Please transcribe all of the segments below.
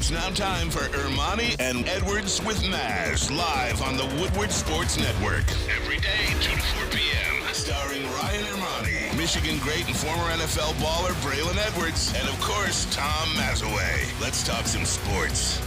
It's now time for Ermanni and Edwards with Maz, live on the Woodward Sports Network. Every day, 2 to 4 p.m. Starring Ryan Ermanni, Michigan great and former NFL baller Braylon Edwards, and of course, Tom Mazaway. Let's talk some sports.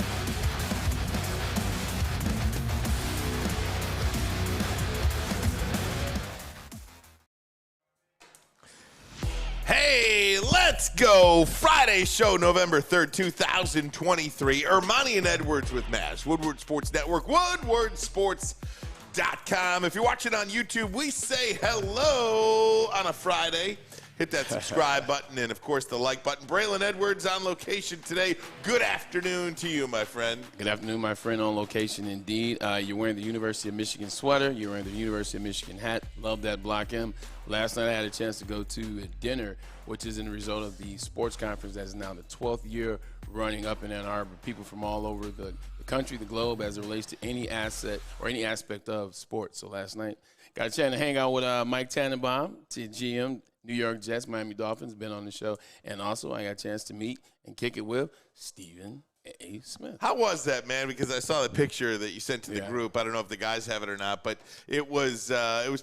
Hey, let's go. Friday show, November 3rd, 2023. Ermanni and Edwards with Maz, Woodward Sports Network, woodwardsports.com. If you're watching on YouTube, we say hello on a Friday. Hit that subscribe button and, of course, the like button. Braylon Edwards on location today. Good afternoon to you, my friend. Good afternoon, my friend, on location indeed. You're wearing the University of Michigan sweater. You're wearing the University of Michigan hat. Love that Block M. Last night I had a chance to go to a dinner, which is in the result of the sports conference that is now the 12th year running up in Ann Arbor. People from all over the country, the globe, as it relates to any asset or any aspect of sports. So last night got a chance to hang out with Mike Tannenbaum, GM, New York Jets, Miami Dolphins, been on the show. And also I got a chance to meet and kick it with Stephen A. Smith. How was that, man? Because I saw the picture that you sent to the group. I don't know if the guys have it or not, but it was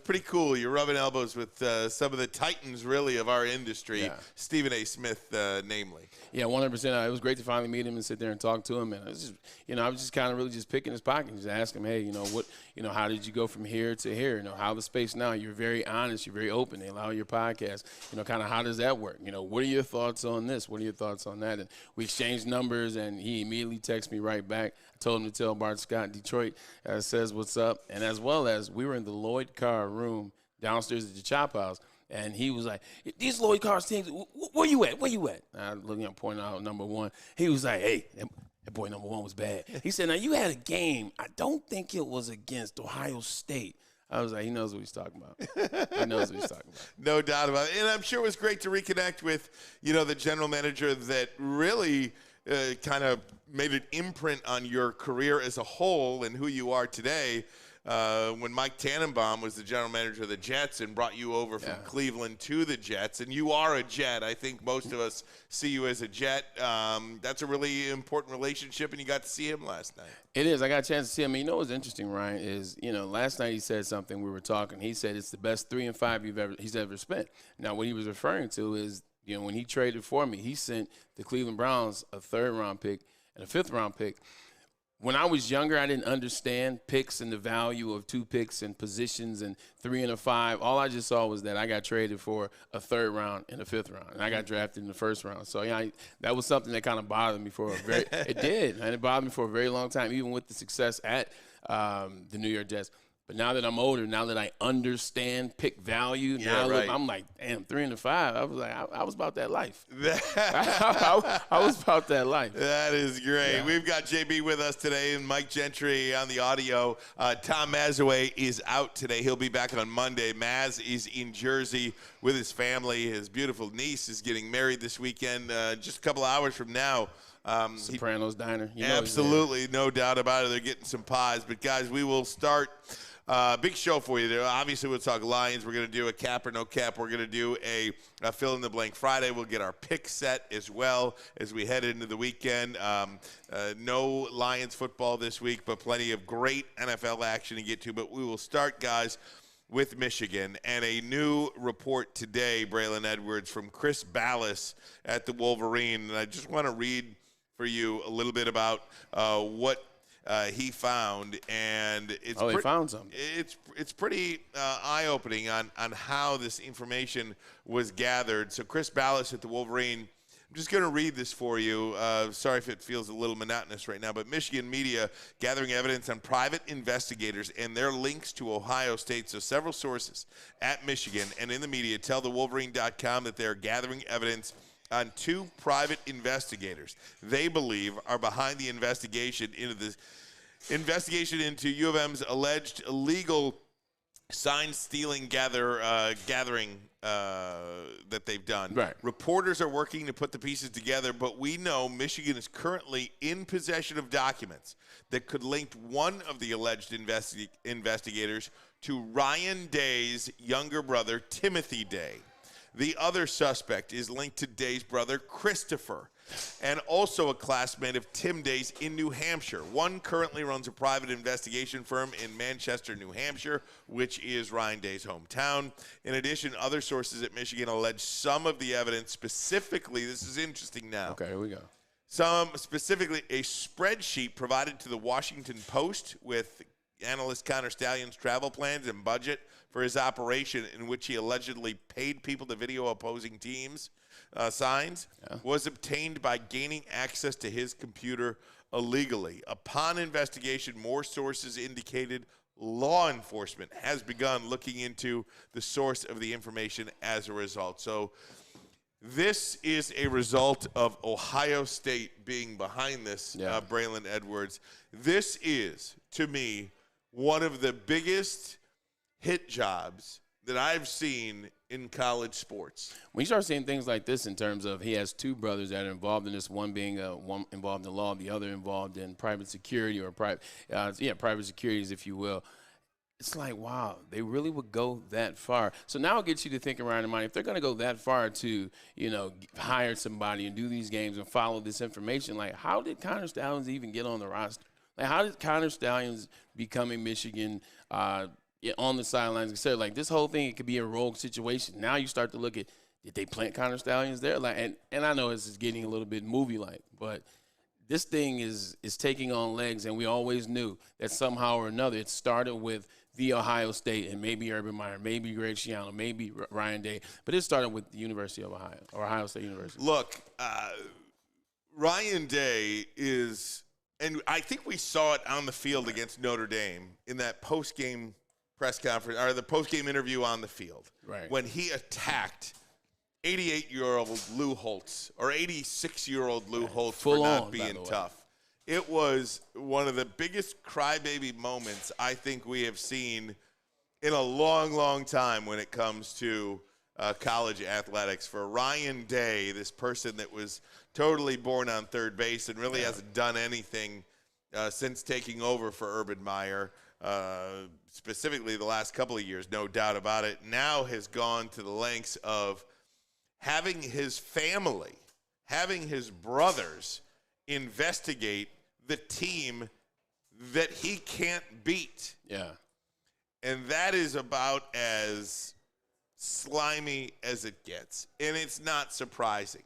pretty cool. You're rubbing elbows with some of the titans, really, of our industry, Stephen A. Smith, namely. Yeah, 100%. It was great to finally meet him and sit there and talk to him. And I was just kind of really just picking his pocket and just ask him, hey, how did you go from here to here? How the space now? You're very honest. You're very open. They allow your podcast. Kind of how does that work? What are your thoughts on this? What are your thoughts on that? And we exchanged numbers, and he immediately texted me right back. I told him to tell Bart Scott in Detroit, says what's up. And as well as we were in the Lloyd Carr room downstairs at the Chop House. And he was like, these Lloyd Carr teams, where you at? Where you at? I looking at pointing out number one. He was like, hey, that boy number one was bad. He said, now you had a game. I don't think it was against Ohio State. I was like, he knows what he's talking about. He knows what he's talking about. No doubt about it. And I'm sure it was great to reconnect with, the general manager that really kind of made an imprint on your career as a whole and who you are today. When Mike Tannenbaum was the general manager of the Jets and brought you over from Cleveland to the Jets, and you are a Jet. I think most of us see you as a Jet. That's a really important relationship, and you got to see him last night. It is. I got a chance to see him. What's interesting, Ryan, is, last night he said something. We were talking. He said it's the best 3 and 5 he's ever spent. Now, what he was referring to is, when he traded for me, he sent the Cleveland Browns a 3rd-round pick and a 5th-round pick. When I was younger, I didn't understand picks and the value of 2 picks and positions and 3 and a 5. All I just saw was that I got traded for a 3rd round and a 5th round, and I got drafted in the 1st round. So that was something that kind of bothered me for it did, and it bothered me for a very long time, even with the success at the New York Jets. But now that I'm older, now that I understand pick value, I'm like, damn, 3 and a 5. I was like, I was about that life. I was about that life. That is great. Yeah. We've got JB with us today and Mike Gentry on the audio. Tom Mazaway is out today. He'll be back on Monday. Maz is in Jersey with his family. His beautiful niece is getting married this weekend, just a couple hours from now. Sopranos Diner. Absolutely, no doubt about it. They're getting some pies. But, guys, we will start big show for you there. Obviously, we'll talk Lions. We're going to do a cap or no cap. We're going to do a fill-in-the-blank Friday. We'll get our pick set as well as we head into the weekend. No Lions football this week, but plenty of great NFL action to get to. But we will start, guys, with Michigan, and a new report today, Braylon Edwards, from Chris Ballas at the Wolverine. And I just want to read for you a little bit about what he found, and he found something. It's pretty eye-opening on how this information was gathered. So Chris Ballas at the Wolverine, I'm just going to read this for you. Sorry if it feels a little monotonous right now, but Michigan media gathering evidence on private investigators and their links to Ohio State. So several sources at Michigan and in the media tell the Wolverine.com that they're gathering evidence on 2 private investigators they believe are behind the investigation into U of M's alleged illegal sign stealing gathering that they've done. Right. Reporters are working to put the pieces together, but we know Michigan is currently in possession of documents that could link one of the alleged investigators to Ryan Day's younger brother, Timothy Day. The other suspect is linked to Day's brother, Christopher, and also a classmate of Tim Day's in New Hampshire. One currently runs a private investigation firm in Manchester, New Hampshire, which is Ryan Day's hometown. In addition, other sources at Michigan allege some of the evidence, specifically, this is interesting now. Okay, here we go. Specifically, a spreadsheet provided to the Washington Post with analyst Connor Stallion's travel plans and budget for his operation, in which he allegedly paid people to video opposing teams' signs, was obtained by gaining access to his computer illegally. Upon investigation, more sources indicated law enforcement has begun looking into the source of the information as a result. So this is a result of Ohio State being behind this, Braylon Edwards. This is, to me, one of the biggest hit jobs that I've seen in college sports. When you start seeing things like this in terms of he has two brothers that are involved in this, one being one involved in law, the other involved in private security or private securities, if you will. It's like, wow, they really would go that far. So now it gets you to think around in mind, if they're going to go that far to, hire somebody and do these games and follow this information, like how did Connor Stalions even get on the roster? Like how did Connor Stalions become a Michigan on the sidelines, etc.? Like this whole thing, it could be a rogue situation. Now you start to look at, did they plant Connor Stalions there? Like, and I know this is getting a little bit movie-like, but this thing is taking on legs, and we always knew that somehow or another it started with the Ohio State and maybe Urban Meyer, maybe Greg Schiano, maybe Ryan Day, but it started with the University of Ohio, or Ohio State University. Look, Ryan Day is, and I think we saw it on the field against Notre Dame in that post-game press conference, or the post-game interview on the field, when he attacked 88-year-old Lou Holtz, or 86-year-old Lou Holtz for not being tough. It was one of the biggest crybaby moments I think we have seen in a long, long time when it comes to college athletics. For Ryan Day, this person that was totally born on third base and really hasn't done anything since taking over for Urban Meyer, specifically the last couple of years, no doubt about it, now has gone to the lengths of having his family, having his brothers investigate the team that he can't beat. Yeah. And that is about as slimy as it gets. And it's not surprising.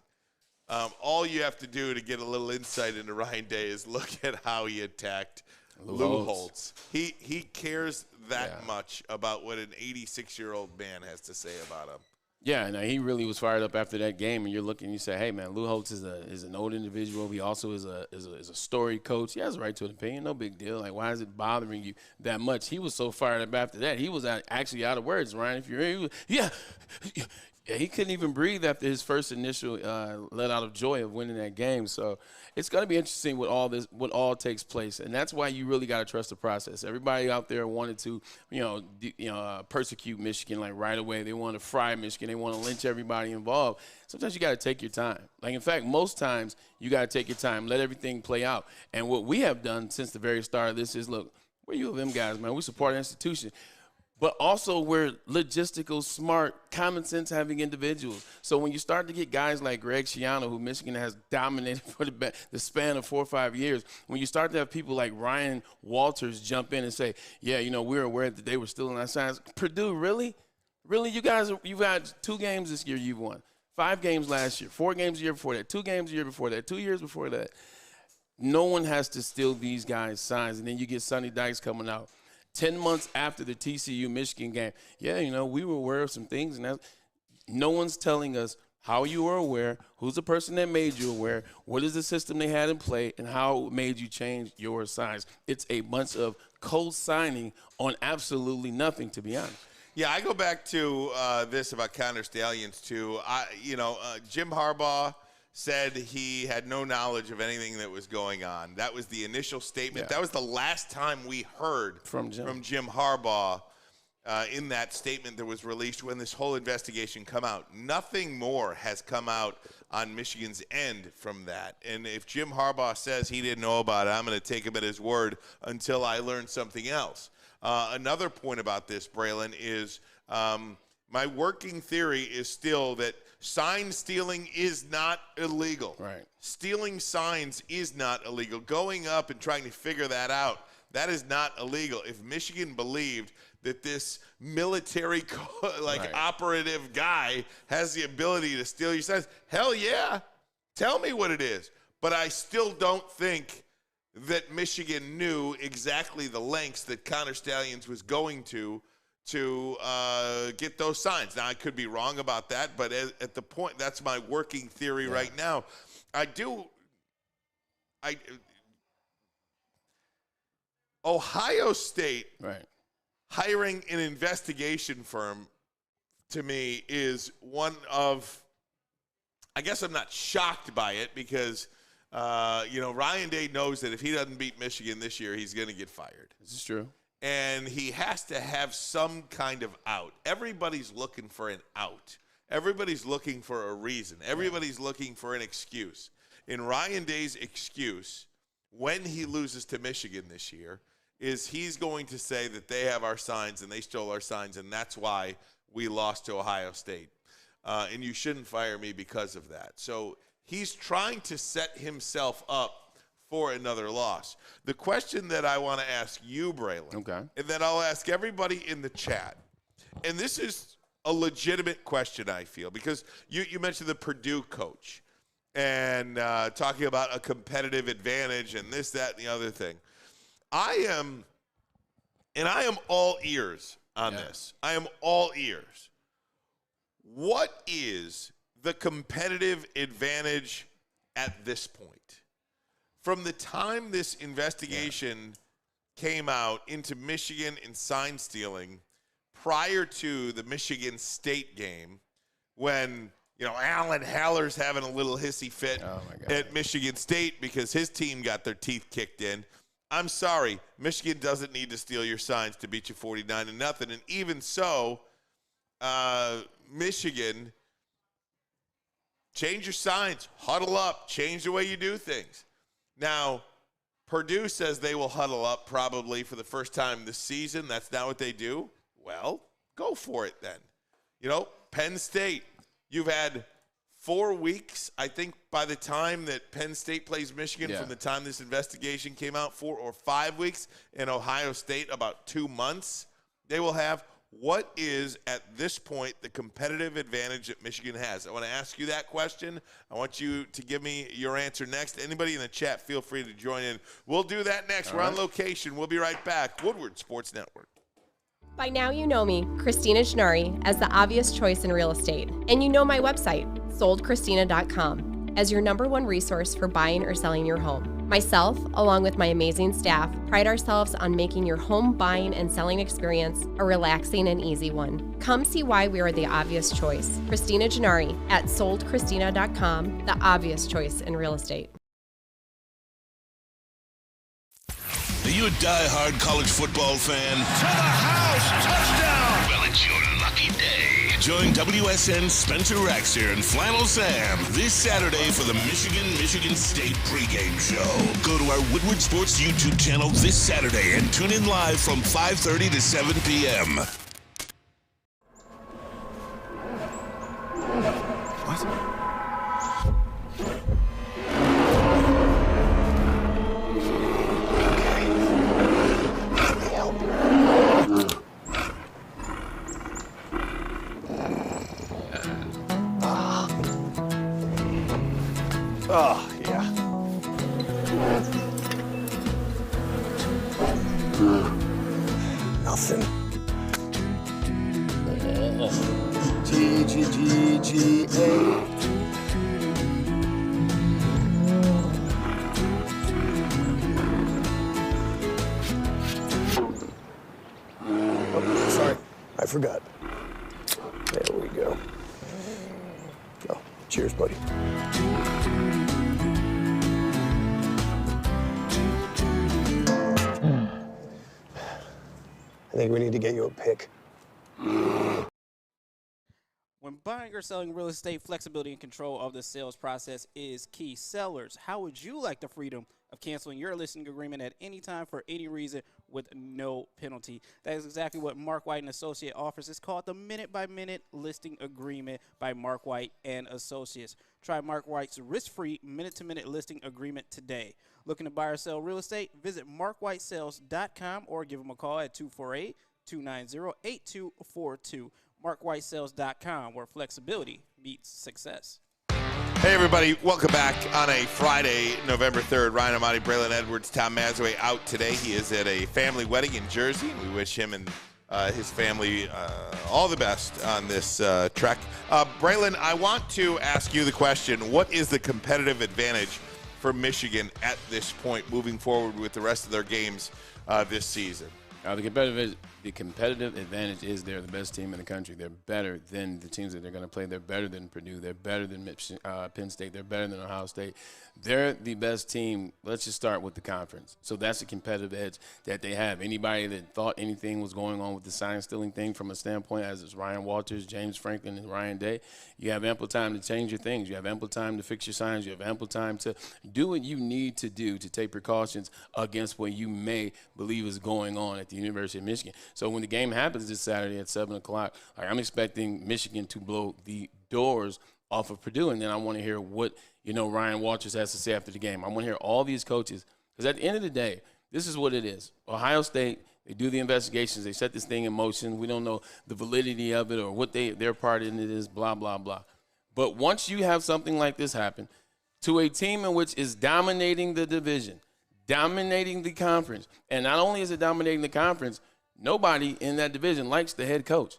All you have to do to get a little insight into Ryan Day is look at how he attacked Lou Holtz. He cares that much about what an 86-year-old man has to say about him. Yeah, and he really was fired up after that game. And you're looking, you say, "Hey, man, Lou Holtz is an old individual. He also is a storied coach. He has a right to an opinion. No big deal. Like, why is it bothering you that much?" He was so fired up after that. He was actually out of words, Ryan. If you're, he couldn't even breathe after his first initial let out of joy of winning that game. So it's going to be interesting what all takes place, and that's why you really got to trust the process. Everybody out there wanted to, persecute Michigan like right away. They want to fry Michigan. They want to lynch everybody involved. Sometimes you got to take your time. Like, in fact, most times you got to take your time, let everything play out. And what we have done since the very start of this is, look, we're U of M guys, man. We support our institution. But also we're logistical, smart, common sense having individuals. So when you start to get guys like Greg Schiano, who Michigan has dominated for the span of 4 or 5 years, when you start to have people like Ryan Walters jump in and say, we're aware that they were still in our signs. Purdue, really? Really? You've had 2 games this year you've won. 5 games last year, 4 games the year before that, 2 games the year before that, 2 years before that. No one has to steal these guys' signs. And then you get Sonny Dykes coming out 10 months after the TCU-Michigan game. We were aware of some things, and no one's telling us how you were aware, who's the person that made you aware, what is the system they had in play, and how it made you change your signs. It's a bunch of co-signing on absolutely nothing, to be honest. Yeah, I go back to this about Connor Stalions, too. Jim Harbaugh said he had no knowledge of anything that was going on. That was the initial statement. Yeah. That was the last time we heard from Jim Harbaugh in that statement that was released when this whole investigation come out. Nothing more has come out on Michigan's end from that. And if Jim Harbaugh says he didn't know about it, I'm going to take him at his word until I learn something else. Another point about this, Braylon, is My working theory is still that sign stealing is not illegal. Right. Stealing signs is not illegal. Going up and trying to figure that out, that is not illegal. If Michigan believed that this military operative guy has the ability to steal your signs, hell yeah. Tell me what it is. But I still don't think that Michigan knew exactly the lengths that Connor Stallions was going to get those signs. Now, I could be wrong about that, but at the point, that's my working theory right now. Ohio State hiring an investigation firm, to me, is one of, I guess I'm not shocked by it because, Ryan Day knows that if he doesn't beat Michigan this year, he's going to get fired. This is true. And he has to have some kind of out. Everybody's looking for an out. Everybody's looking for a reason. Everybody's looking for an excuse. And Ryan Day's excuse, when he loses to Michigan this year, is he's going to say that they have our signs and they stole our signs, and that's why we lost to Ohio State. And you shouldn't fire me because of that. So he's trying to set himself up for another loss. The question that I want to ask you, Braylon, and then I'll ask everybody in the chat, and this is a legitimate question, I feel, because you mentioned the Purdue coach and talking about a competitive advantage and this, that, and the other thing. I am all ears on this. I am all ears. What is the competitive advantage at this point? From the time this investigation came out into Michigan and sign stealing, prior to the Michigan State game, when Alan Haller's having a little hissy fit at Michigan State because his team got their teeth kicked in. I'm sorry, Michigan doesn't need to steal your signs to beat you 49-0. And even so, Michigan, change your signs, huddle up, change the way you do things. Now, Purdue says they will huddle up probably for the first time this season. That's not what they do. Well, go for it then. Penn State, you've had 4 weeks, I think, by the time that Penn State plays Michigan from the time this investigation came out, 4 or 5 weeks, and Ohio State about 2 months. They will have. What is, at this point, the competitive advantage that Michigan has? I want to ask you that question. I want you to give me your answer next. Anybody in the chat, feel free to join in. We'll do that next. We're on location. We'll be right back. Woodward Sports Network. By now you know me, Christina Gennari, as the obvious choice in real estate. And you know my website, soldchristina.com, as your #1 resource for buying or selling your home. Myself, along with my amazing staff, pride ourselves on making your home buying and selling experience a relaxing and easy one. Come see why we are the obvious choice. Christina Gennari at soldchristina.com, the obvious choice in real estate. Are you a die-hard college football fan? To the house, touchdown! Well, it's your lucky day. Join WSN Spencer Raxer and Flannel Sam this Saturday for the Michigan State pregame show. Go to our Woodward Sports YouTube channel this Saturday and tune in live from 5:30 to 7 p.m. Oh, yeah. Nothing. G-G-G-G-A. Oh, sorry, I forgot. There we go. Oh, cheers, buddy. I think we need to get you a pick. When buying or selling real estate, flexibility and control of the sales process is key. Sellers, how would you like the freedom of canceling your listing agreement at any time for any reason with no penalty. That is exactly what Mark White and Associate offers. It's called the Minute-by-Minute Listing Agreement by Mark White and Associates. Try Mark White's risk-free minute-to-minute listing agreement today. Looking to buy or sell real estate? Visit markwhitesales.com or give them a call at 248-290-8242. markwhitesales.com, where flexibility meets success. Hey, everybody. Welcome back on a Friday, November 3rd. Ryan, Ermanni, Braylon Edwards, Tom Mazaway out today. He is at a family wedding in Jersey. We wish him and his family all the best on this trek. Braylon, I want to ask you the question, what is the competitive advantage for Michigan at this point moving forward with the rest of their games this season? The competitive advantage is they're the best team in the country. They're better than the teams that they're going to play. They're better than Purdue. They're better than Penn State. They're better than Ohio State. They're the best team. Let's just start with the conference. So that's the competitive edge that they have. Anybody that thought anything was going on with the sign-stealing thing from a standpoint, as it's Ryan Walters, James Franklin, and Ryan Day, you have ample time to change your things. You have ample time to fix your signs. You have ample time to do what you need to do to take precautions against what you may believe is going on at the University of Michigan. So when the game happens this Saturday at 7 o'clock, I'm expecting Michigan to blow the doors off of Purdue, and then I want to hear what Ryan Walters has to say after the game. I want to hear all these coaches, because at the end of the day, this is what it is. Ohio State, they do the investigations. They set this thing in motion. We don't know the validity of it or what their part in it is, blah, blah, blah. But once you have something like this happen to a team in which is dominating the division, dominating the conference, and not only is it dominating the conference, nobody in that division likes the head coach.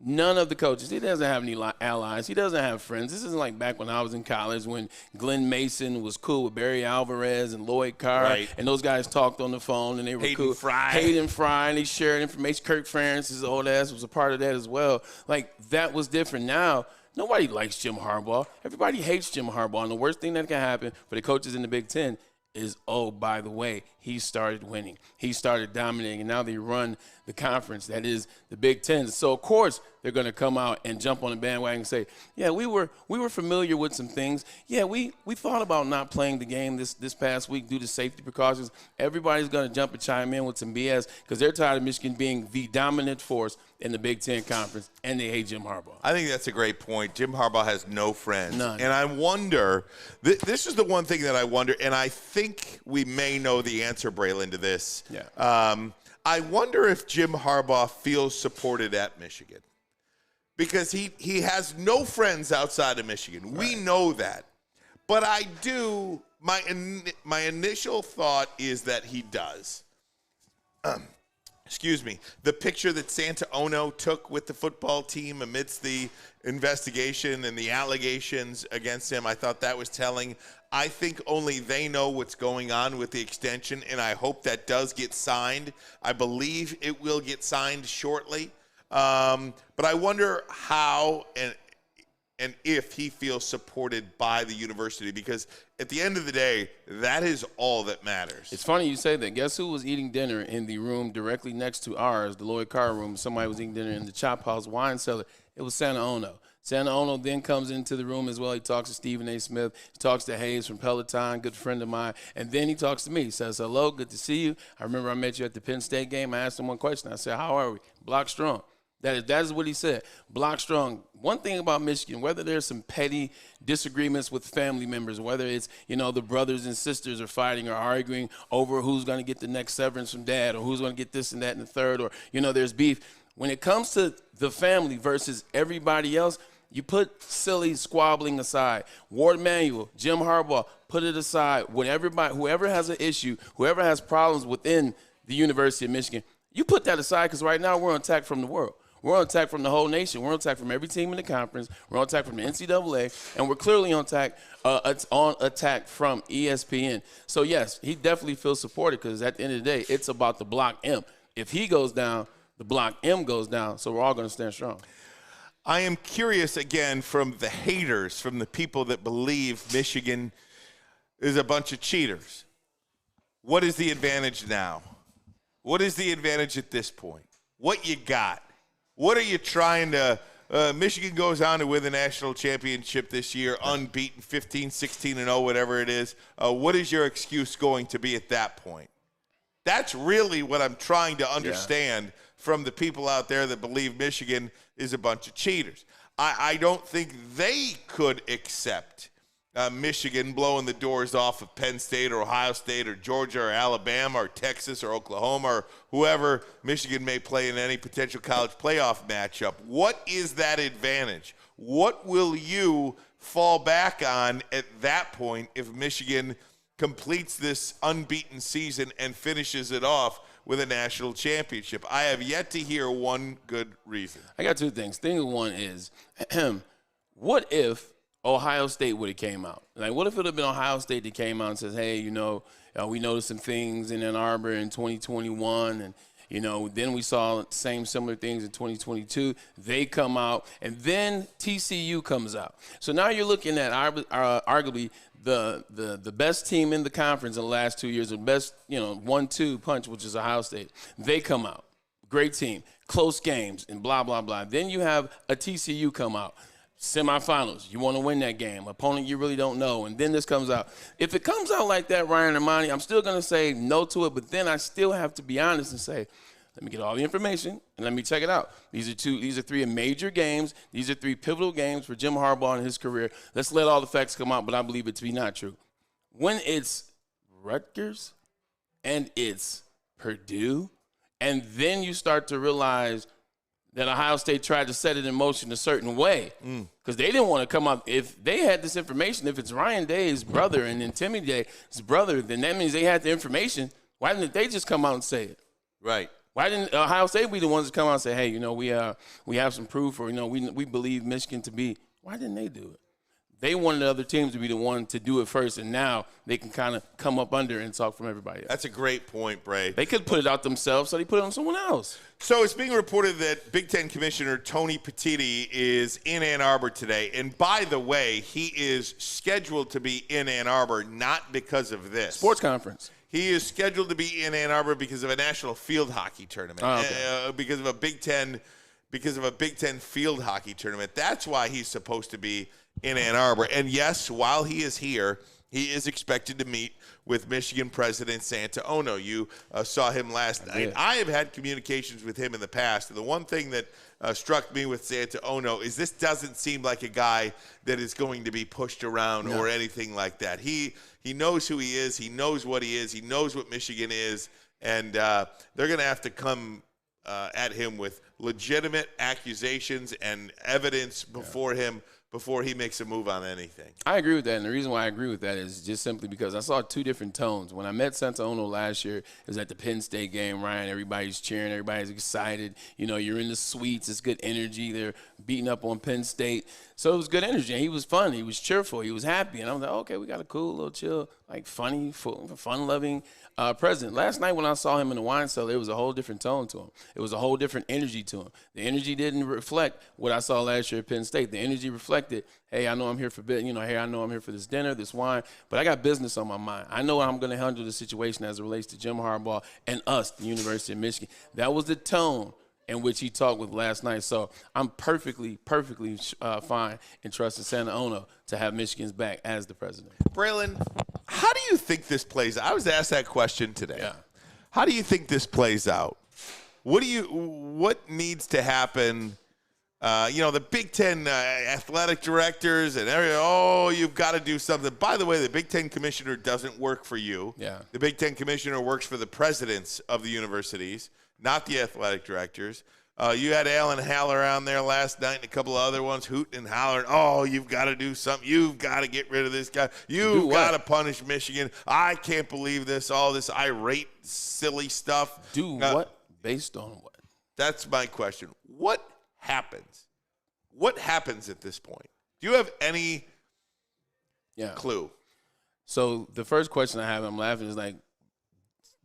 None of the coaches. He doesn't have any allies. He doesn't have friends. This isn't like back when I was in college when Glenn Mason was cool with Barry Alvarez and Lloyd Carr, right, and those guys talked on the phone and they were cool. Hayden Fry, and they shared information. Kirk Ferentz, his old ass, was a part of that as well. Like, that was different. Now, nobody likes Jim Harbaugh. Everybody hates Jim Harbaugh, and the worst thing that can happen for the coaches in the Big Ten is, oh, by the way, he started winning. He started dominating, and now they run the conference that is the Big Ten. So, of course, they're going to come out and jump on the bandwagon and say, yeah, we were familiar with some things. Yeah, we thought about not playing the game this past week due to safety precautions. Everybody's going to jump and chime in with some BS because they're tired of Michigan being the dominant force in the Big Ten Conference, and they hate Jim Harbaugh. I think that's a great point. Jim Harbaugh has no friends. None. And I wonder, this is the one thing that I wonder, and I think we may know the answer, Braylon, to this. Yeah. I wonder if Jim Harbaugh feels supported at Michigan. Because he has no friends outside of Michigan. Right. We know that. But I do, my initial thought is that he does. Excuse me. The picture that Santa Ono took with the football team amidst the investigation and the allegations against him, I thought that was telling. I think only they know what's going on with the extension, and I hope that does get signed. I believe it will get signed shortly. But I wonder how and if he feels supported by the university, because at the end of the day, that is all that matters. It's funny you say that. Guess who was eating dinner in the room directly next to ours, the Lloyd Carr room? Somebody was eating dinner in the Chop House wine cellar. It was Santa Ono. Santa Ono then comes into the room as well. He talks to Stephen A. Smith. He talks to Hayes from Peloton, good friend of mine. And then he talks to me. He says, hello, good to see you. I remember I met you at the Penn State game. I asked him one question. I said, how are we? Block strong. That is what he said. Block strong. One thing about Michigan, whether there's some petty disagreements with family members, whether it's, the brothers and sisters are fighting or arguing over who's going to get the next severance from dad or who's going to get this and that and the third, or, there's beef. When it comes to the family versus everybody else, you put silly squabbling aside. Ward Manuel, Jim Harbaugh, put it aside. Whoever has an issue, whoever has problems within the University of Michigan, you put that aside because right now we're on attack from the world. We're on attack from the whole nation. We're on attack from every team in the conference. We're on attack from the NCAA, and we're clearly on attack from ESPN. So, yes, he definitely feels supported because at the end of the day, it's about the Block M. If he goes down, the Block M goes down, so we're all going to stand strong. I am curious, again, from the haters, from the people that believe Michigan is a bunch of cheaters. What is the advantage now? What is the advantage at this point? What you got? What are you trying to Michigan goes on to win the national championship this year, unbeaten, 15, 16-0, whatever it is. What is your excuse going to be at that point? That's really what I'm trying to understand from the people out there that believe Michigan is a bunch of cheaters. I don't think they could accept Michigan blowing the doors off of Penn State or Ohio State or Georgia or Alabama or Texas or Oklahoma or whoever Michigan may play in any potential college playoff matchup. What is that advantage? What will you fall back on at that point if Michigan completes this unbeaten season and finishes it off with a national championship? I have yet to hear one good reason. I got two things. Thing one is, what if Ohio State would have came out? Like, what if it would have been Ohio State that came out and says, hey, we noticed some things in Ann Arbor in 2021, and then we saw similar things in 2022. They come out, and then TCU comes out. So now you're looking at arguably the best team in the conference in the last 2 years, the best 1-2 punch, which is Ohio State. They come out, great team, close games, and blah blah blah. Then you have a TCU come out. Semifinals, you want to win that game. Opponent you really don't know, and then this comes out. If it comes out like that, Ryan Ermanni, I'm still going to say no to it, but then I still have to be honest and say, let me get all the information and let me check it out. These are three major games. These are three pivotal games for Jim Harbaugh in his career. Let's let all the facts come out, but I believe it to be not true. When it's Rutgers and it's Purdue, and then you start to realize that Ohio State tried to set it in motion a certain way because they didn't want to come up. If they had this information, if it's Ryan Day's brother and then Timmy Day's brother, then that means they had the information. Why didn't they just come out and say it? Right. Why didn't Ohio State be the ones that come out and say, hey, we have some proof, or, we believe Michigan to be. Why didn't they do it? They wanted the other teams to be the one to do it first, and now they can kind of come up under and talk from everybody else. That's a great point, Bray. They could put it out themselves, so they put it on someone else. So it's being reported that Big Ten Commissioner Tony Petitti is in Ann Arbor today. And by the way, he is scheduled to be in Ann Arbor not because of this. Sports conference. He is scheduled to be in Ann Arbor because of a national field hockey tournament. Oh, okay. Because of a Big Ten field hockey tournament. That's why he's supposed to be in Ann Arbor. And yes, while he is here, he is expected to meet with Michigan President Santa Ono. You saw him last night. Yeah. I have had communications with him in the past. And the one thing that struck me with Santa Ono is this doesn't seem like a guy that is going to be pushed around or anything like that. He knows who he is. He knows what he is. He knows what Michigan is. And they're going to have to come at him with legitimate accusations and evidence before he makes a move on anything. I agree with that, and the reason why I agree with that is just simply because I saw two different tones. When I met Santa Ono last year, it was at the Penn State game, Ryan. Everybody's cheering. Everybody's excited. You're in the suites. It's good energy. They're beating up on Penn State. So it was good energy, and he was fun. He was cheerful. He was happy. And I was like, okay, we got a cool, little chill, like funny, fun-loving president. Last night when I saw him in the wine cellar, it was a whole different tone to him. It was a whole different energy to him. The energy didn't reflect what I saw last year at Penn State. The energy reflected, hey, I know I'm here for hey, I know I'm here for this dinner, this wine, but I got business on my mind. I know I'm going to handle the situation as it relates to Jim Harbaugh and us, the University of Michigan. That was the tone in which he talked with last night. So I'm perfectly fine in trusting Santa Ono to have Michigan's back as the president. Braylon, how do you think this plays out? I was asked that question today. Yeah. How do you think this plays out? What needs to happen? The Big Ten athletic directors and you've got to do something. By the way, the Big Ten commissioner doesn't work for you. Yeah. The Big Ten commissioner works for the presidents of the universities, not the athletic directors. You had Alan Haller on there last night and a couple of other ones hooting and hollering, you've got to do something. You've got to get rid of this guy. You've got to punish Michigan. I can't believe this, all this irate, silly stuff. Do what? Based on what? That's my question. What happens? What happens at this point? Do you have any clue? So the first question I have, I'm laughing, is like,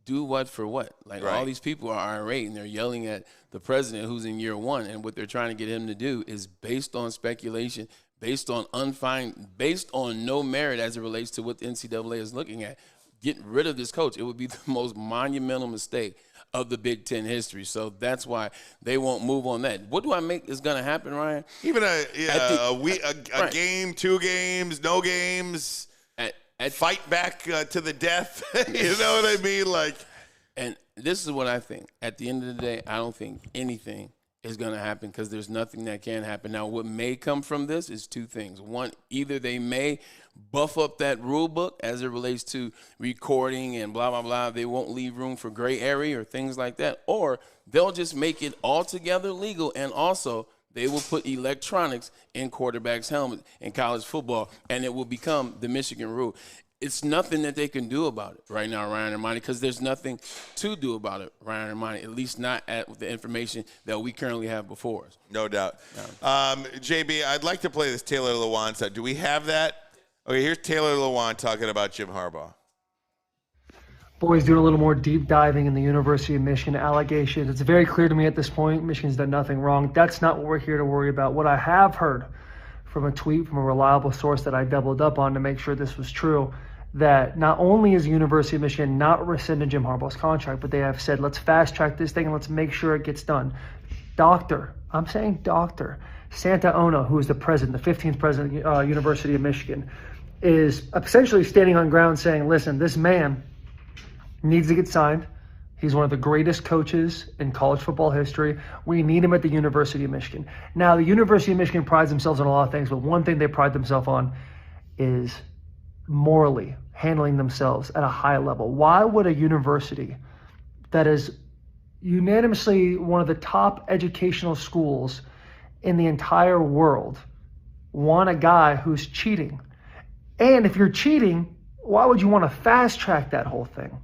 do what for what? Like, all these people are irate and they're yelling at the president who's in year one, and what they're trying to get him to do is based on speculation, based on based on no merit as it relates to what the NCAA is looking at. Get rid of this coach. It would be the most monumental mistake of the Big Ten history. So that's why they won't move on that. What do I make is going to happen, Ryan? Even a game, 2 games, no games, fight back to the death. You know what I mean? Like, And this is what I think. At the end of the day, I don't think anything is going to happen because there's nothing that can happen. Now, what may come from this is two things. One, either they may buff up that rule book as it relates to recording and blah, blah, blah. They won't leave room for gray area or things like that. Or they'll just make it altogether legal, and also they will put electronics in quarterbacks' helmets in college football, and it will become the Michigan rule. It's nothing that they can do about it right now, Ryan and Monty, because there's nothing to do about it, Ryan and Monty, at least not at the information that we currently have before us. No doubt. JB, I'd like to play this Taylor Lewan side. Do we have that? Okay, here's Taylor Lewan talking about Jim Harbaugh. Boys doing a little more deep diving in the University of Michigan allegations. It's very clear to me at this point, Michigan's done nothing wrong. That's not what we're here to worry about. What I have heard from a tweet from a reliable source that I doubled up on to make sure this was true, that not only is the University of Michigan not rescinding Jim Harbaugh's contract, but they have said, let's fast track this thing and let's make sure it gets done. Dr. Santa Ona, who is the president, the 15th president of University of Michigan, is essentially standing on ground saying, listen, this man needs to get signed. He's one of the greatest coaches in college football history. We need him at the University of Michigan. Now, the University of Michigan prides themselves on a lot of things, but one thing they pride themselves on is morally handling themselves at a high level. Why would a university that is unanimously one of the top educational schools in the entire world want a guy who's cheating? And if you're cheating, why would you want to fast track that whole thing?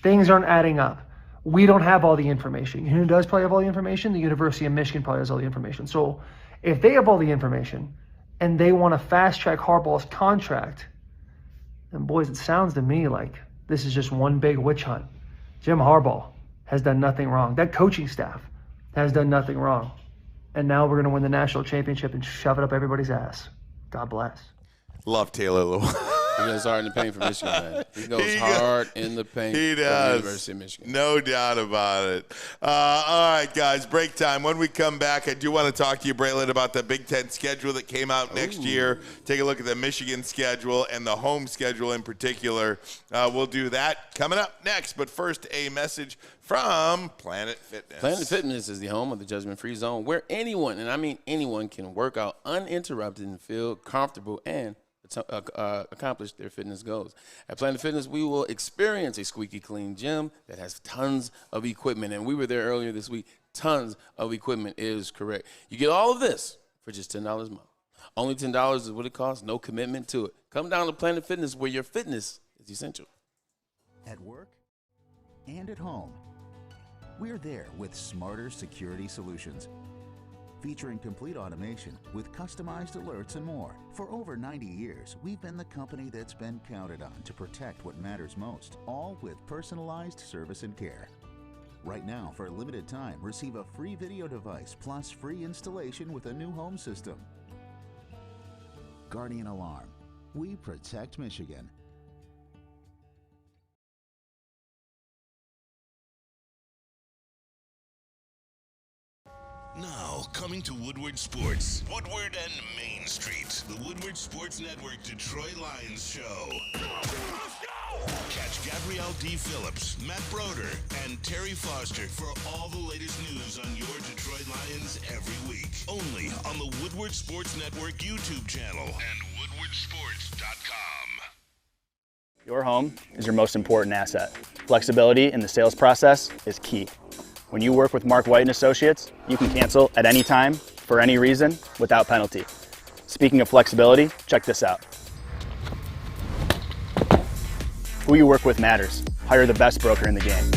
Things aren't adding up. We don't have all the information. Who does probably have all the information? The University of Michigan probably has all the information. So if they have all the information and they want to fast track Harbaugh's contract, then boys, it sounds to me like this is just one big witch hunt. Jim Harbaugh has done nothing wrong. That coaching staff has done nothing wrong. And now we're going to win the national championship and shove it up everybody's ass. God bless. Love Taylor Lewan. He goes hard in the paint for Michigan, man. He goes hard in the paint for the University of Michigan. No doubt about it. All right, guys, break time. When we come back, I do want to talk to you, Braylon, about the Big Ten schedule that came out next year. Take a look at the Michigan schedule and the home schedule in particular. We'll do that coming up next. But first, a message from Planet Fitness. Planet Fitness is the home of the judgment-free zone where anyone, and I mean anyone, can work out uninterrupted and feel comfortable and accomplish their fitness goals. At Planet Fitness, we will experience a squeaky clean gym that has tons of equipment. And we were there earlier this week. Tons of equipment is correct. You get all of this for just $10 a month. Only $10 is what it costs. No commitment to it. Come down to Planet Fitness where your fitness is essential. At work and at home, we're there with smarter security solutions. Featuring complete automation with customized alerts and more. For over 90 years, we've been the company that's been counted on to protect what matters most, all with personalized service and care. Right now, for a limited time, receive a free video device plus free installation with a new home system. Guardian Alarm. We protect Michigan. Now, coming to Woodward Sports. Woodward and Main Street. The Woodward Sports Network Detroit Lions Show. Let's go! Catch Gabrielle D. Phillips, Matt Broder, and Terry Foster for all the latest news on your Detroit Lions every week. Only on the Woodward Sports Network YouTube channel and woodwardsports.com. Your home is your most important asset. Flexibility in the sales process is key. When you work with Mark White and Associates, you can cancel at any time, for any reason, without penalty. Speaking of flexibility, check this out. Who you work with matters. Hire the best broker in the game.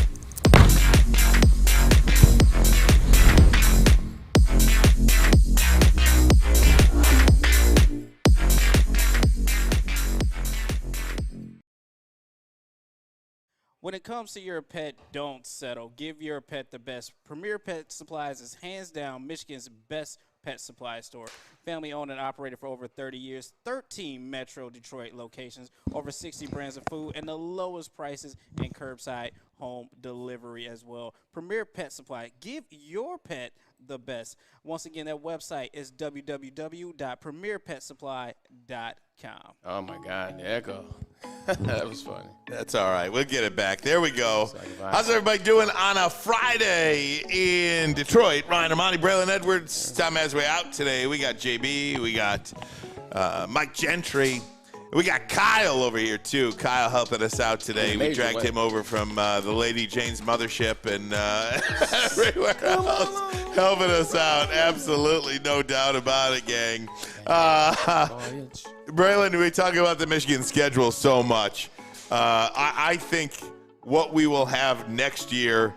When it comes to your pet, don't settle. Give your pet the best. Premier Pet Supplies is hands down Michigan's best pet supply store. Family owned and operated for over 30 years, 13 Metro Detroit locations, over 60 brands of food, and the lowest prices in curbside home delivery as well. Premier Pet Supply. Give your pet the best. Once again, that website is www.premierpetsupply.com. Oh, my God, the echo. That was funny. That's all right. We'll get it back. There we go. How's everybody doing on a Friday in Detroit? Ryan, Ermanni, Braylon Edwards. Time has way out today. We got JB. We got Mike Gentry. We got Kyle over here, too. Kyle helping us out today. We dragged him over from the Lady Jane's mothership and everywhere else, helping us out. Absolutely, no doubt about it, gang. Braylon, we talk about the Michigan schedule so much. I think what we will have next year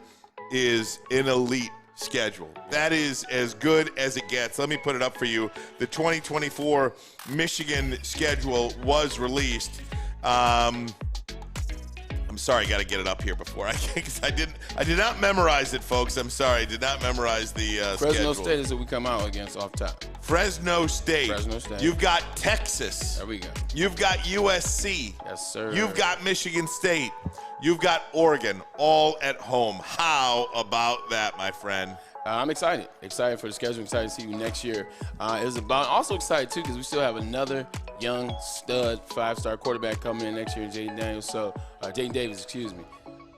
is an elite schedule. That is as good as it gets. Let me put it up for you. The 2024 Michigan schedule was released. I'm sorry, I got to get it up here before I can, because I did not memorize it, folks. I'm sorry, I did not memorize the Fresno schedule. State is what we come out against off top. Fresno State. You've got Texas. There we go. You've got USC. Yes, sir. You've got Michigan State. You've got Oregon, all at home. How about that, my friend? I'm excited. Excited for the schedule. Excited to see you next year. Also excited, too, because we still have another young stud five-star quarterback coming in next year, Jaden Davis, excuse me.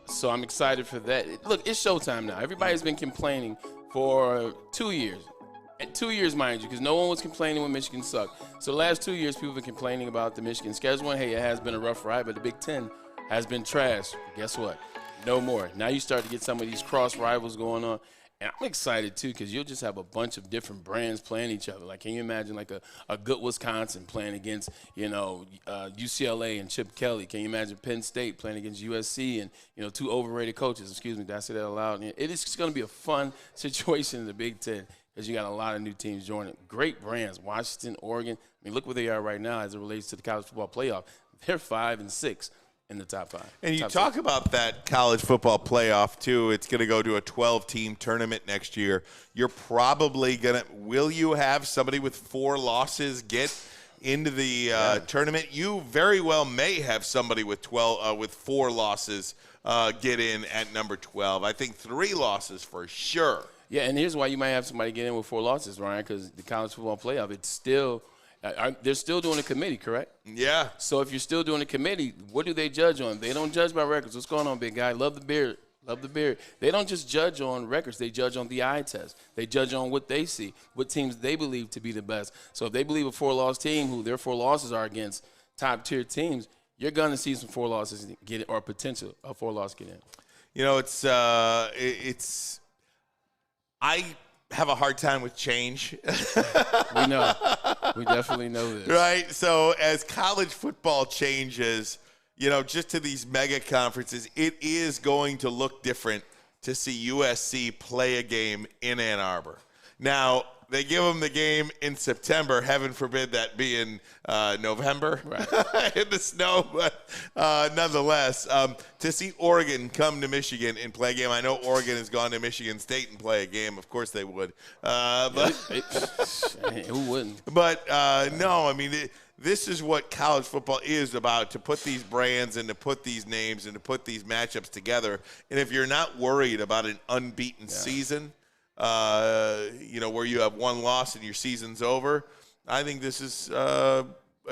So I'm excited for that. Look, it's showtime now. Everybody's been complaining for 2 years. 2 years, mind you, because no one was complaining when Michigan sucked. So the last 2 years, people have been complaining about the Michigan schedule. And, hey, it has been a rough ride, but the Big Ten has been trash. Guess what? No more. Now you start to get some of these cross rivals going on. And I'm excited, too, because you'll just have a bunch of different brands playing each other. Like, can you imagine, like, a good Wisconsin playing against, UCLA and Chip Kelly? Can you imagine Penn State playing against USC and, two overrated coaches? Excuse me, did I say that aloud? It is going to be a fun situation in the Big Ten because you got a lot of new teams joining. Great brands, Washington, Oregon. I mean, look where they are right now as it relates to the college football playoff. They're 5 and 6. In the top 5. And you talk about that college football playoff, too. It's going to go to a 12-team tournament next year. You're probably going to – will you have somebody with 4 losses get into the tournament? You very well may have somebody with 4 losses get in at number 12. I think 3 losses for sure. Yeah, and here's why you might have somebody get in with 4 losses, Ryan, because the college football playoff, it's still – they're still doing a committee, correct? Yeah. So if you're still doing a committee, what do they judge on? They don't judge by records. What's going on, big guy? Love the beard. Love the beard. They don't just judge on records. They judge on the eye test. They judge on what they see, what teams they believe to be the best. So if they believe a 4-loss team, who their 4 losses are against top-tier teams, you're going to see some 4 losses get it, or potential of 4 loss get in. I have a hard time with change. We know. We definitely know this. Right? So as college football changes, just to these mega conferences, it is going to look different to see USC play a game in Ann Arbor. Now, they give them the game in September. Heaven forbid that be in November in the snow. But nonetheless, to see Oregon come to Michigan and play a game. I know Oregon has gone to Michigan State and play a game. Of course they would. But who wouldn't? But no, I mean, this is what college football is about, to put these brands and to put these names and to put these matchups together. And if you're not worried about an unbeaten season, where you have 1 loss and your season's over, I think this is a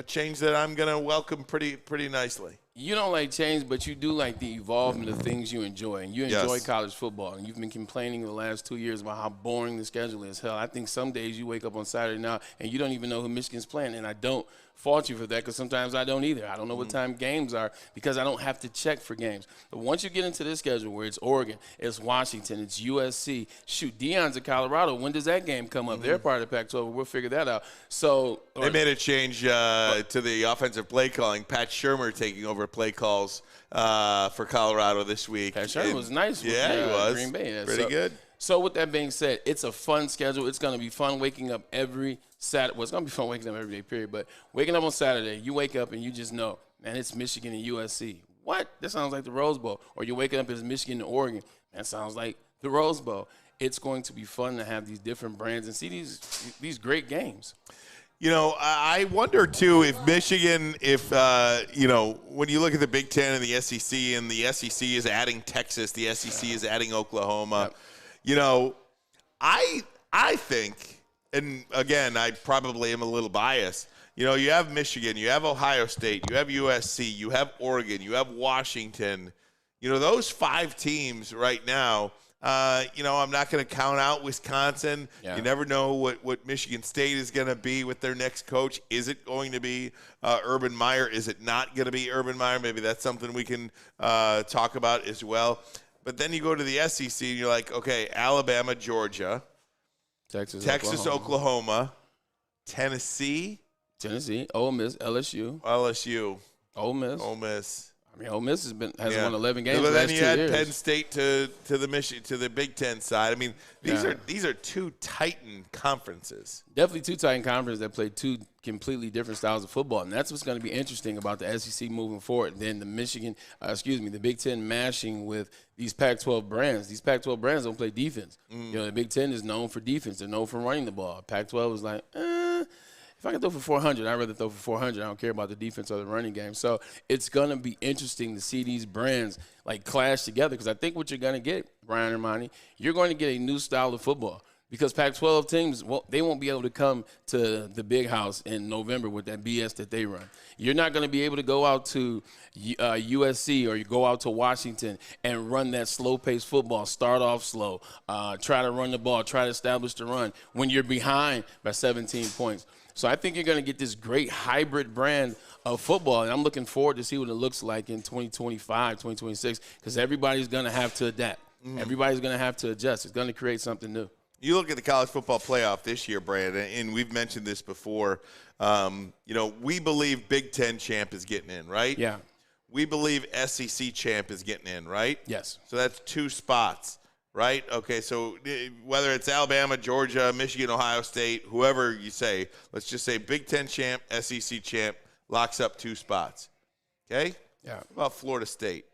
change that I'm going to welcome pretty nicely. You don't like change, but you do like the evolvement of things you enjoy. And you enjoy college football. And you've been complaining the last 2 years about how boring the schedule is. Hell, I think some days you wake up on Saturday now and you don't even know who Michigan's playing. And I don't fault you for that, because sometimes I don't either. I don't know what time games are because I don't have to check for games. But once you get into this schedule where it's Oregon, it's Washington, it's USC, shoot, Deion's at Colorado. When does that game come up? They're part of the Pac-12. We'll figure that out. So they made a change to the offensive play calling. Pat Shurmur taking over play calls for Colorado this week. Pat Shurmur was nice. He was. Green Bay. Pretty good. So with that being said, it's a fun schedule. It's going to be fun waking up every Saturday. Well, it's going to be fun waking up every day, period. But waking up on Saturday, you wake up and you just know, man, it's Michigan and USC. What? That sounds like the Rose Bowl. Or you're waking up as Michigan and Oregon. That sounds like the Rose Bowl. It's going to be fun to have these different brands and see these great games. I wonder, too, if Michigan, when you look at the Big Ten and the SEC is adding Texas, the SEC is adding Oklahoma, I I think, and again, I probably am a little biased. You know, you have Michigan, you have Ohio State, you have USC, you have Oregon, you have Washington. You know, those 5 teams right now, you know, I'm not going to count out Wisconsin. Yeah. You never know what Michigan State is going to be with their next coach. Is it going to be Urban Meyer? Is it not going to be Urban Meyer? Maybe that's something we can talk about as well. But then you go to the SEC, and you're like, okay, Alabama, Georgia, Texas, Oklahoma, Tennessee, Ole Miss, LSU, Ole Miss. I mean, Ole Miss has won 11 games. But then you had Penn State to the Big Ten side. I mean, these are 2 Titan conferences. Definitely 2 Titan conferences that play 2 completely different styles of football, and that's what's going to be interesting about the SEC moving forward. Then the Big Ten mashing with these Pac-12 brands. These Pac-12 brands don't play defense. You know, the Big Ten is known for defense. They're known for running the ball. Pac-12 is like, if I can throw for 400, I'd rather throw for 400. I don't care about the defense or the running game. So it's going to be interesting to see these brands like clash together, because I think what you're going to get, Brian Ermanni, you're going to get a new style of football, because Pac-12 teams, they won't be able to come to the big house in November with that BS that they run. You're not going to be able to go out to USC or you go out to Washington and run that slow-paced football, start off slow, try to run the ball, try to establish the run when you're behind by 17 points. So I think you're going to get this great hybrid brand of football, and I'm looking forward to see what it looks like in 2025, 2026, because everybody's going to have to adapt. Everybody's going to have to adjust. It's going to create something new. You look at the college football playoff this year, Brandon, and we've mentioned this before. You know, we believe Big Ten champ is getting in, right? Yeah. We believe SEC champ is getting in, right? Yes. So that's 2 spots. Right? Okay, so whether it's Alabama, Georgia, Michigan, Ohio State, whoever you say, let's just say Big Ten champ, SEC champ, locks up 2 spots. Okay? Yeah. What about Florida State?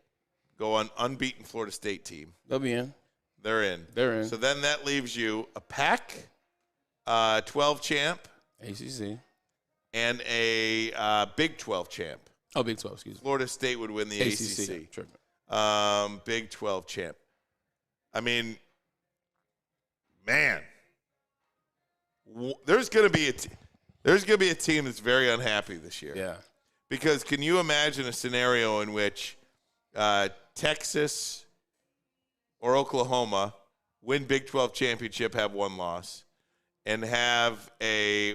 Go on unbeaten Florida State team. They'll be in. They're in. They're in. So then that leaves you a Pac-12 champ. ACC. And a Big 12 champ. Oh, Big 12, excuse me. Florida State would win the ACC. Sure. Big 12 champ. I mean, man, there's going to be a team that's very unhappy this year. Yeah. Because can you imagine a scenario in which Texas or Oklahoma win Big 12 championship, have 1 loss, and have a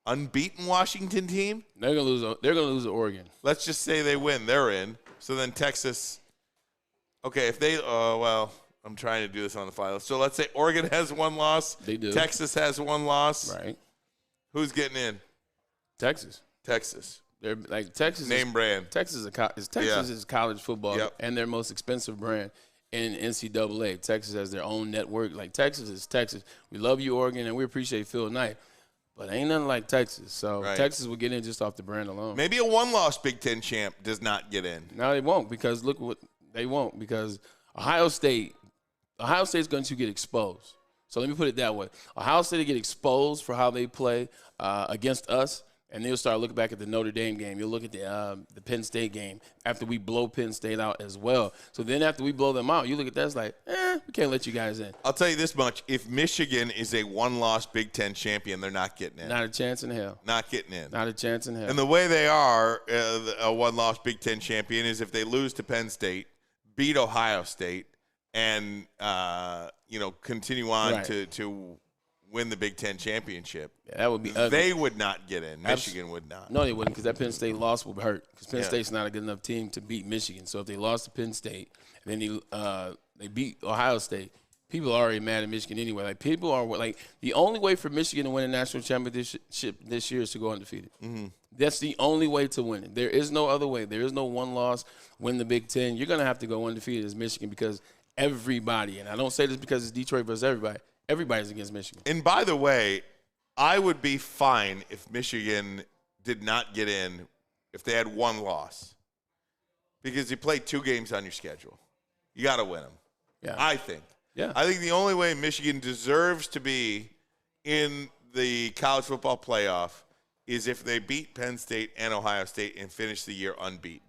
unbeaten Washington team? They're going to lose to Oregon. Let's just say they win. They're in. So then Texas. Okay, if they I'm trying to do this on the fly. So let's say Oregon has 1 loss. They do. Texas has 1 loss. Right. Who's getting in? Texas. They're like Texas. Name brand. Texas is college football and their most expensive brand in NCAA. Texas has their own network. Like Texas is Texas. We love you, Oregon, and we appreciate Phil Knight. But ain't nothing like Texas. So Texas will get in just off the brand alone. Maybe a 1-loss Big Ten champ does not get in. No, they won't, because look what they won't, because Ohio State's going to get exposed. So let me put it that way. Ohio State will get exposed for how they play against us, and they'll start looking back at the Notre Dame game. You'll look at the Penn State game after we blow Penn State out as well. So then after we blow them out, you look at that, it's like, we can't let you guys in. I'll tell you this much. If Michigan is a 1-loss Big Ten champion, they're not getting in. Not a chance in hell. Not getting in. Not a chance in hell. And the way they are a 1-loss Big Ten champion is if they lose to Penn State, beat Ohio State, and continue on to win the Big Ten championship. Yeah, that would be ugly. They would not get in. Michigan would not. No, they wouldn't, because that Penn State loss would hurt, because Penn State's not a good enough team to beat Michigan. So if they lost to Penn State and then they beat Ohio State, people are already mad at Michigan anyway. Like, people are like, the only way for Michigan to win a national championship this year is to go undefeated. Mm-hmm. That's the only way to win it. There is no other way. There is no 1 loss, win the Big Ten. You're going to have to go undefeated as Michigan, because everybody, and I don't say this because it's Detroit versus everybody, everybody's against Michigan. And by the way, I would be fine if Michigan did not get in if they had 1 loss, because you play 2 games on your schedule. You got to win them. Yeah. I think. Yeah. I think the only way Michigan deserves to be in the college football playoff is if they beat Penn State and Ohio State and finish the year unbeaten.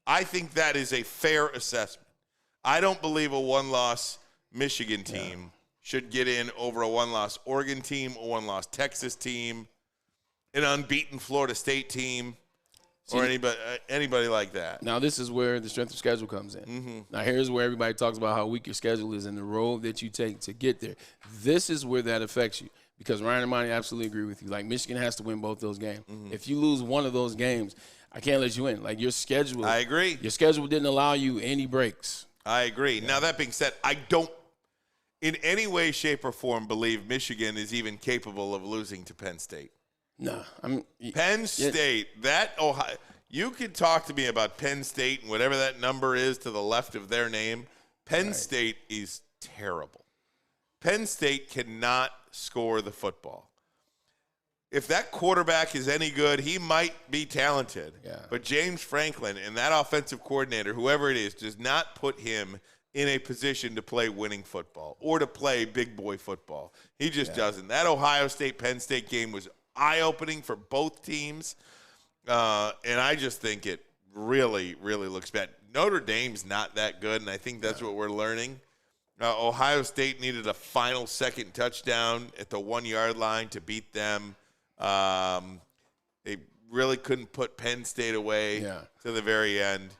I think that is a fair assessment. I don't believe a 1-loss Michigan team should get in over a one-loss Oregon team, a one-loss Texas team, an unbeaten Florida State team, or anybody like that. Now, this is where the strength of schedule comes in. Mm-hmm. Now, here's where everybody talks about how weak your schedule is and the road that you take to get there. This is where that affects you because Ryan and Ermanni absolutely agree with you. Like, Michigan has to win both those games. Mm-hmm. If you lose one of those games, I can't let you in. Like, your schedule. I agree. Your schedule didn't allow you any breaks. I agree. Yeah. Now, that being said, I don't in any way, shape, or form believe Michigan is even capable of losing to Penn State. No. Penn State, that Ohio – you could talk to me about Penn State and whatever that number is to the left of their name. Penn State is terrible. Penn State cannot score the football. If that quarterback is any good, he might be talented. Yeah. But James Franklin and that offensive coordinator, whoever it is, does not put him in a position to play winning football or to play big boy football. He just doesn't. That Ohio State-Penn State game was eye-opening for both teams. And I just think it really, really looks bad. Notre Dame's not that good, and I think that's what we're learning. Ohio State needed a final second touchdown at the 1-yard line to beat them. They really couldn't put Penn State away to the very end.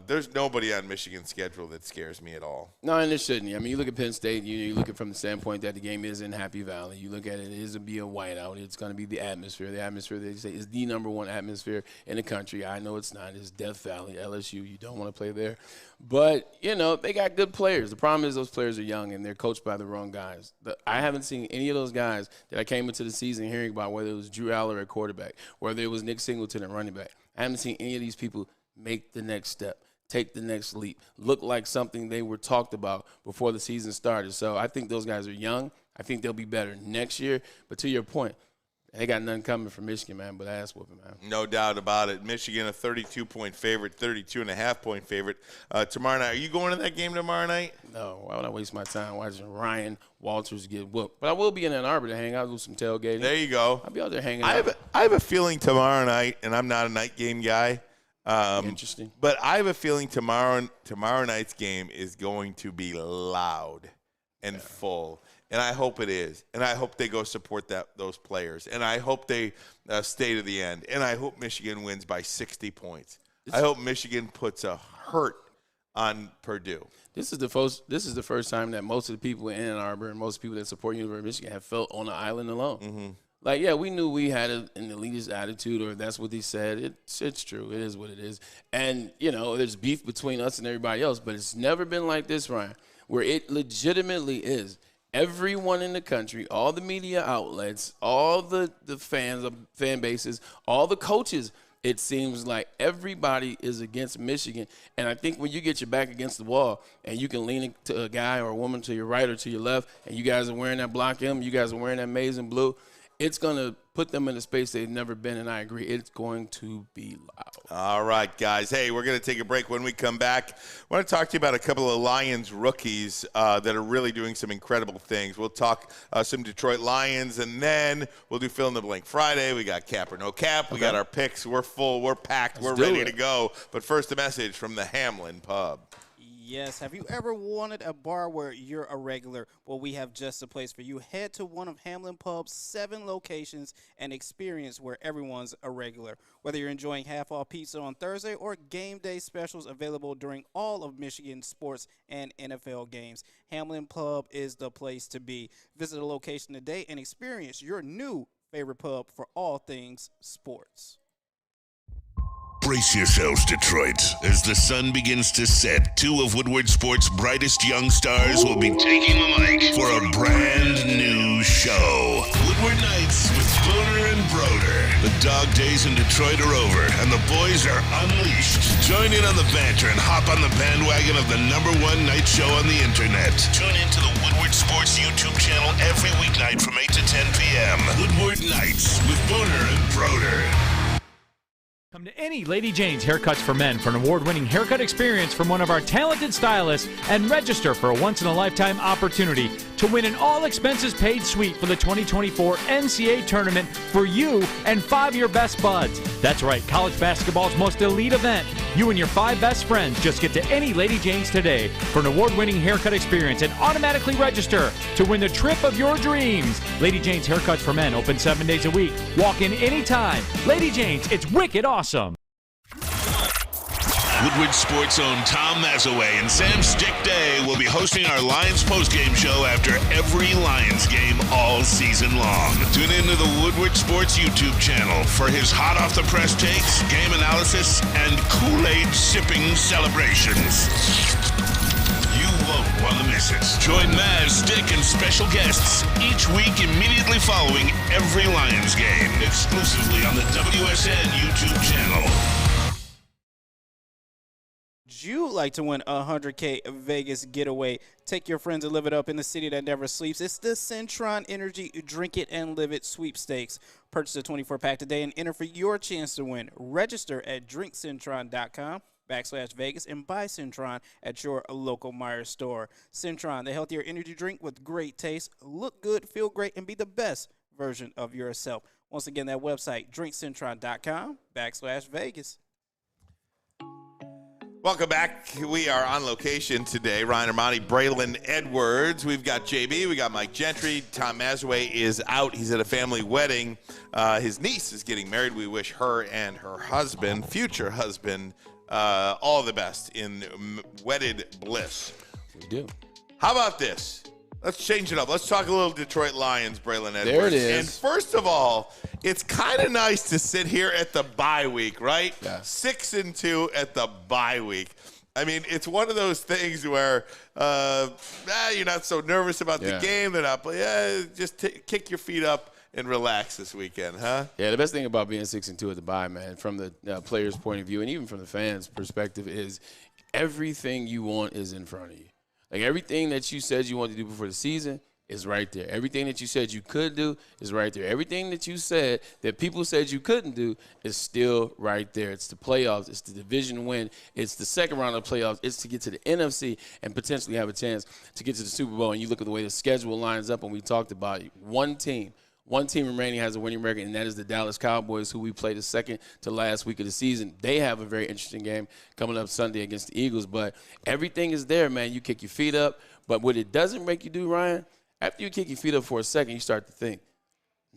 There's nobody on Michigan's schedule that scares me at all. No, and there shouldn't. I mean, you look at Penn State, you look at it from the standpoint that the game is in Happy Valley. You look at it is to be a whiteout. It's going to be the atmosphere. The atmosphere, they say, is the number one atmosphere in the country. I know it's not. It's Death Valley, LSU. You don't want to play there. But, they got good players. The problem is those players are young, and they're coached by the wrong guys. I haven't seen any of those guys that I came into the season hearing about, whether it was Drew Aller at quarterback, whether it was Nick Singleton at running back. I haven't seen any of these people make the next step. Take the next leap, look like something they were talked about before the season started. So I think those guys are young. I think they'll be better next year. But to your point, they got nothing coming from Michigan, man, but ass whooping, man. No doubt about it. Michigan, a 32-point favorite, 32.5-point favorite. Tomorrow night, are you going to that game tomorrow night? No, why would I waste my time watching Ryan Walters get whooped? But I will be in Ann Arbor to hang out, do some tailgating. There you go. I'll be out there hanging out. I have a feeling tomorrow night, and I'm not a night game guy. Interesting. But I have a feeling tomorrow night's game is going to be loud and full. And I hope it is. And I hope they go support those players. And I hope they stay to the end. And I hope Michigan wins by 60 points. I hope Michigan puts a hurt on Purdue. This is the first time that most of the people in Ann Arbor and most people that support University of Michigan have felt on the island alone. Mm-hmm. Like, yeah, we knew we had an elitist attitude, or that's what he said. It's true. It is what it is. And, there's beef between us and everybody else, but it's never been like this, Ryan, where it legitimately is. Everyone in the country, all the media outlets, all the fan bases, all the coaches, it seems like everybody is against Michigan. And I think when you get your back against the wall and you can lean to a guy or a woman to your right or to your left, and you guys are wearing that Block M, you guys are wearing that maize and blue, it's going to put them in a space they've never been, and I agree. It's going to be loud. All right, guys. Hey, we're going to take a break. When we come back, I want to talk to you about a couple of Lions rookies that are really doing some incredible things. We'll talk some Detroit Lions, and then we'll do Fill in the Blank Friday. We got Cap or No Cap. We got our picks. We're full. We're packed. We're ready to go. But first, a message from the Hamlin Pub. Yes. Have you ever wanted a bar where you're a regular? Well, we have just the place for you. Head to one of Hamlin Pub's 7 locations and experience where everyone's a regular. Whether you're enjoying half-off pizza on Thursday or game day specials available during all of Michigan sports and NFL games, Hamlin Pub is the place to be. Visit a location today and experience your new favorite pub for all things sports. Brace yourselves, Detroit. As the sun begins to set, 2 of Woodward Sports' brightest young stars will be taking the mic for a brand new show. Woodward Nights with Spooner and Broder. The dog days in Detroit are over, and the boys are unleashed. Join in on the banter and hop on the bandwagon of the #1 night show on the internet. Tune in to the Woodward Sports YouTube channel every weeknight from 8 to 10 p.m. Woodward Nights with Spooner and Broder. Come to any Lady Jane's Haircuts for Men for an award-winning haircut experience from one of our talented stylists and register for a once-in-a-lifetime opportunity. to win an all-expenses-paid suite for the 2024 NCAA tournament for you and 5 of your best buds. That's right, college basketball's most elite event. You and your 5 best friends just get to any Lady Jane's today for an award-winning haircut experience and automatically register to win the trip of your dreams. Lady Jane's Haircuts for Men open 7 days a week. Walk in anytime. Lady Jane's, it's wicked awesome. Woodward Sports' own Tom Mazaway and Sam Stick Day will be hosting our Lions postgame show after every Lions game all season long. Tune into the Woodward Sports YouTube channel for his hot-off-the-press takes, game analysis, and Kool-Aid sipping celebrations. You won't want to miss it. Join Maz, Stick, and special guests each week immediately following every Lions game, exclusively on the WSN YouTube channel. Would you like to win a $100K Vegas getaway? Take your friends and live it up in the city that never sleeps. It's the Centron Energy Drink It and Live It sweepstakes. Purchase a 24-pack today and enter for your chance to win. Register at drinkcentron.com/Vegas and buy Centron at your local Myers store. Centron, the healthier energy drink with great taste. Look good, feel great, and be the best version of yourself. Once again, that website, drinkcentron.com/Vegas. Welcome back. We are on location today. Ryan Ermanni, Braylon Edwards. We've got JB. We got Mike Gentry. Tom Mazaway is out. He's at a family wedding. His niece is getting married. We wish her and her husband, future husband, all the best in wedded bliss. We do. How about this? Let's change it up. Let's talk a little Detroit Lions, Braylon Edwards. There it is. And first of all, it's kind of nice to sit here at the bye week, right? Yeah. 6-2 at the bye week. I mean, it's one of those things where you're not so nervous about the game. They're not playing. Just kick your feet up and relax this weekend, huh? Yeah, the best thing about being 6-2 at the bye, man, from the player's point of view and even from the fans' perspective, is everything you want is in front of you. Like, everything that you said you wanted to do before the season is right there. Everything that you said you could do is right there. Everything that you said that people said you couldn't do is still right there. It's the playoffs. It's the division win. It's the second round of playoffs. It's to get to the NFC and potentially have a chance to get to the Super Bowl. And you look at the way the schedule lines up, and we talked about it. One team remaining has a winning record, and that is the Dallas Cowboys, who we played the second to last week of the season. They have a very interesting game coming up Sunday against the Eagles. But everything is there, man. You kick your feet up. But what it doesn't make you do, Ryan, after you kick your feet up for a second, you start to think,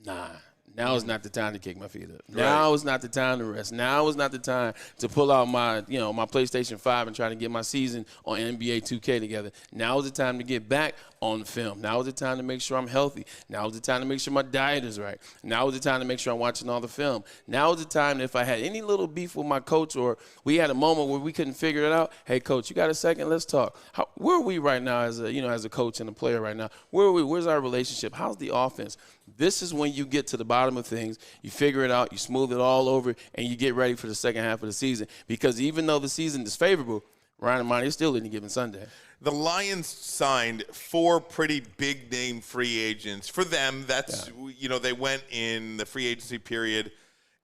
nah, now is not the time to kick my feet up. Now is not the time to rest. Now is not the time to pull out my PlayStation 5 and try to get my season on NBA 2K together. Now is the time to get back on the film. Now is the time to make sure I'm healthy. Now is the time to make sure my diet is right. Now is the time to make sure I'm watching all the film. Now is the time that if I had any little beef with my coach or we had a moment where we couldn't figure it out, hey, coach, you got a second? Let's talk. Where are we right now as a coach and a player right now? Where are we? Where's our relationship? How's the offense? This is when you get to the bottom of things, you figure it out, you smooth it all over, and you get ready for the second half of the season. Because even though the season is favorable, Ryan Ermanni is still any given Sunday. The Lions signed 4 pretty big-name free agents. For them, they went in the free agency period,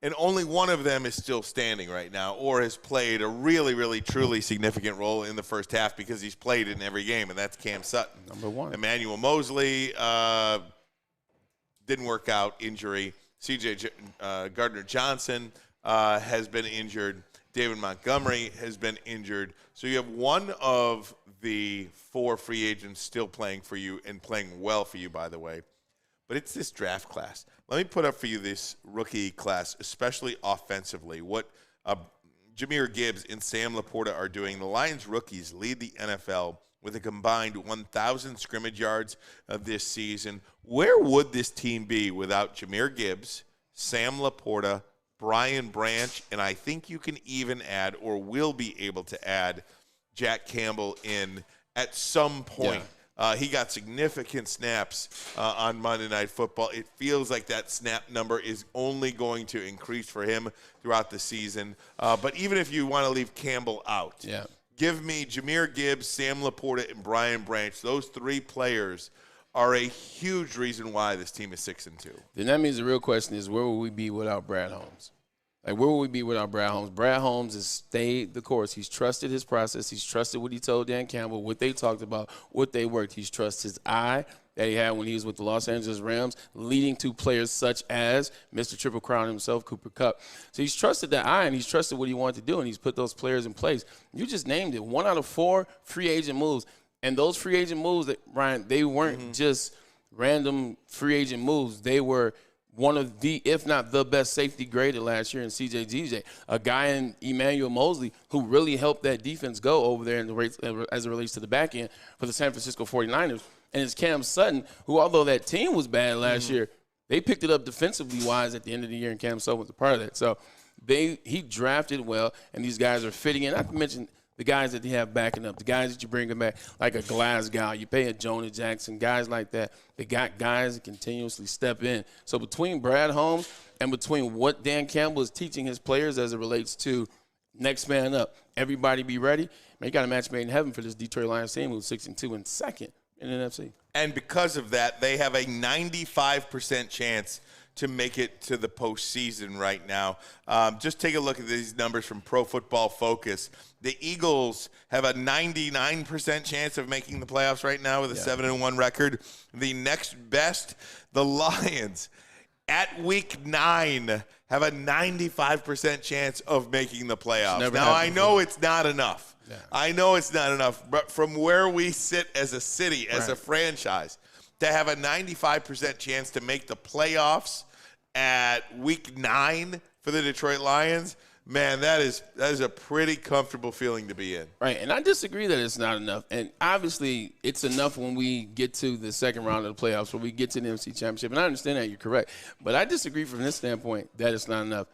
and only one of them is still standing right now or has played a really, really, truly significant role in the first half because he's played in every game, and that's Cam Sutton. Number one. Emmanuel Mosley didn't work out, injury. C.J. Gardner-Johnson has been injured. David Montgomery has been injured. So you have one of the 4 free agents still playing for you and playing well for you, by the way. But it's this draft class. Let me put up for you this rookie class, especially offensively. What Jahmyr Gibbs and Sam Laporta are doing. The Lions rookies lead the NFL with a combined 1,000 scrimmage yards this season. Where would this team be without Jahmyr Gibbs, Sam Laporta, Brian Branch, and I think you can even add or will be able to add Jack Campbell in at some point. Yeah. He got significant snaps on Monday Night Football. It feels like that snap number is only going to increase for him throughout the season. But even if you want to leave Campbell out, give me Jahmyr Gibbs, Sam Laporta, and Brian Branch. Those 3 players are a huge reason why this team is 6-2. Then that means the real question is, where will we be without Brad Holmes? Like, where will we be without Brad Holmes? Brad Holmes has stayed the course. He's trusted his process. He's trusted what he told Dan Campbell, what they talked about, what they worked. He's trusted his eye that he had when he was with the Los Angeles Rams, leading to players such as Mr. Triple Crown himself, Cooper Kupp. So he's trusted that eye, and he's trusted what he wanted to do, and he's put those players in place. You just named it. 1 out of 4 free agent moves. And those free agent moves, that Ryan, they weren't just random free agent moves. They were one of the, if not the best safety graded last year in C.J. DJ, a guy in Emmanuel Mosley who really helped that defense go over there as it relates to the back end for the San Francisco 49ers. And it's Cam Sutton, who, although that team was bad last year, they picked it up defensively-wise at the end of the year, and Cam Sutton was a part of that. So he drafted well, and these guys are fitting in. Not to mention the guys that they have backing up, the guys that you bring back, like a Glasgow, you pay a Jonah Jackson, guys like that. They got guys that continuously step in. So between Brad Holmes and between what Dan Campbell is teaching his players as it relates to next man up, everybody be ready. Man, you got a match made in heaven for this Detroit Lions team who's 6-2 and second in the NFC. And because of that, they have a 95% chance to make it to the postseason right now. Just take a look at these numbers from Pro Football Focus. The Eagles have a 99% chance of making the playoffs right now with a 7-1 record. The next best, the Lions, at week 9, have a 95% chance of making the playoffs. Now, I know it's not enough. Yeah. I know it's not enough, but from where we sit as a city, as a franchise, to have a 95% chance to make the playoffs at week 9 for the Detroit Lions, man, that is a pretty comfortable feeling to be in. Right, and I disagree that it's not enough. And obviously, it's enough when we get to the second round of the playoffs, when we get to the NFC Championship. And I understand that you're correct. But I disagree from this standpoint that it's not enough.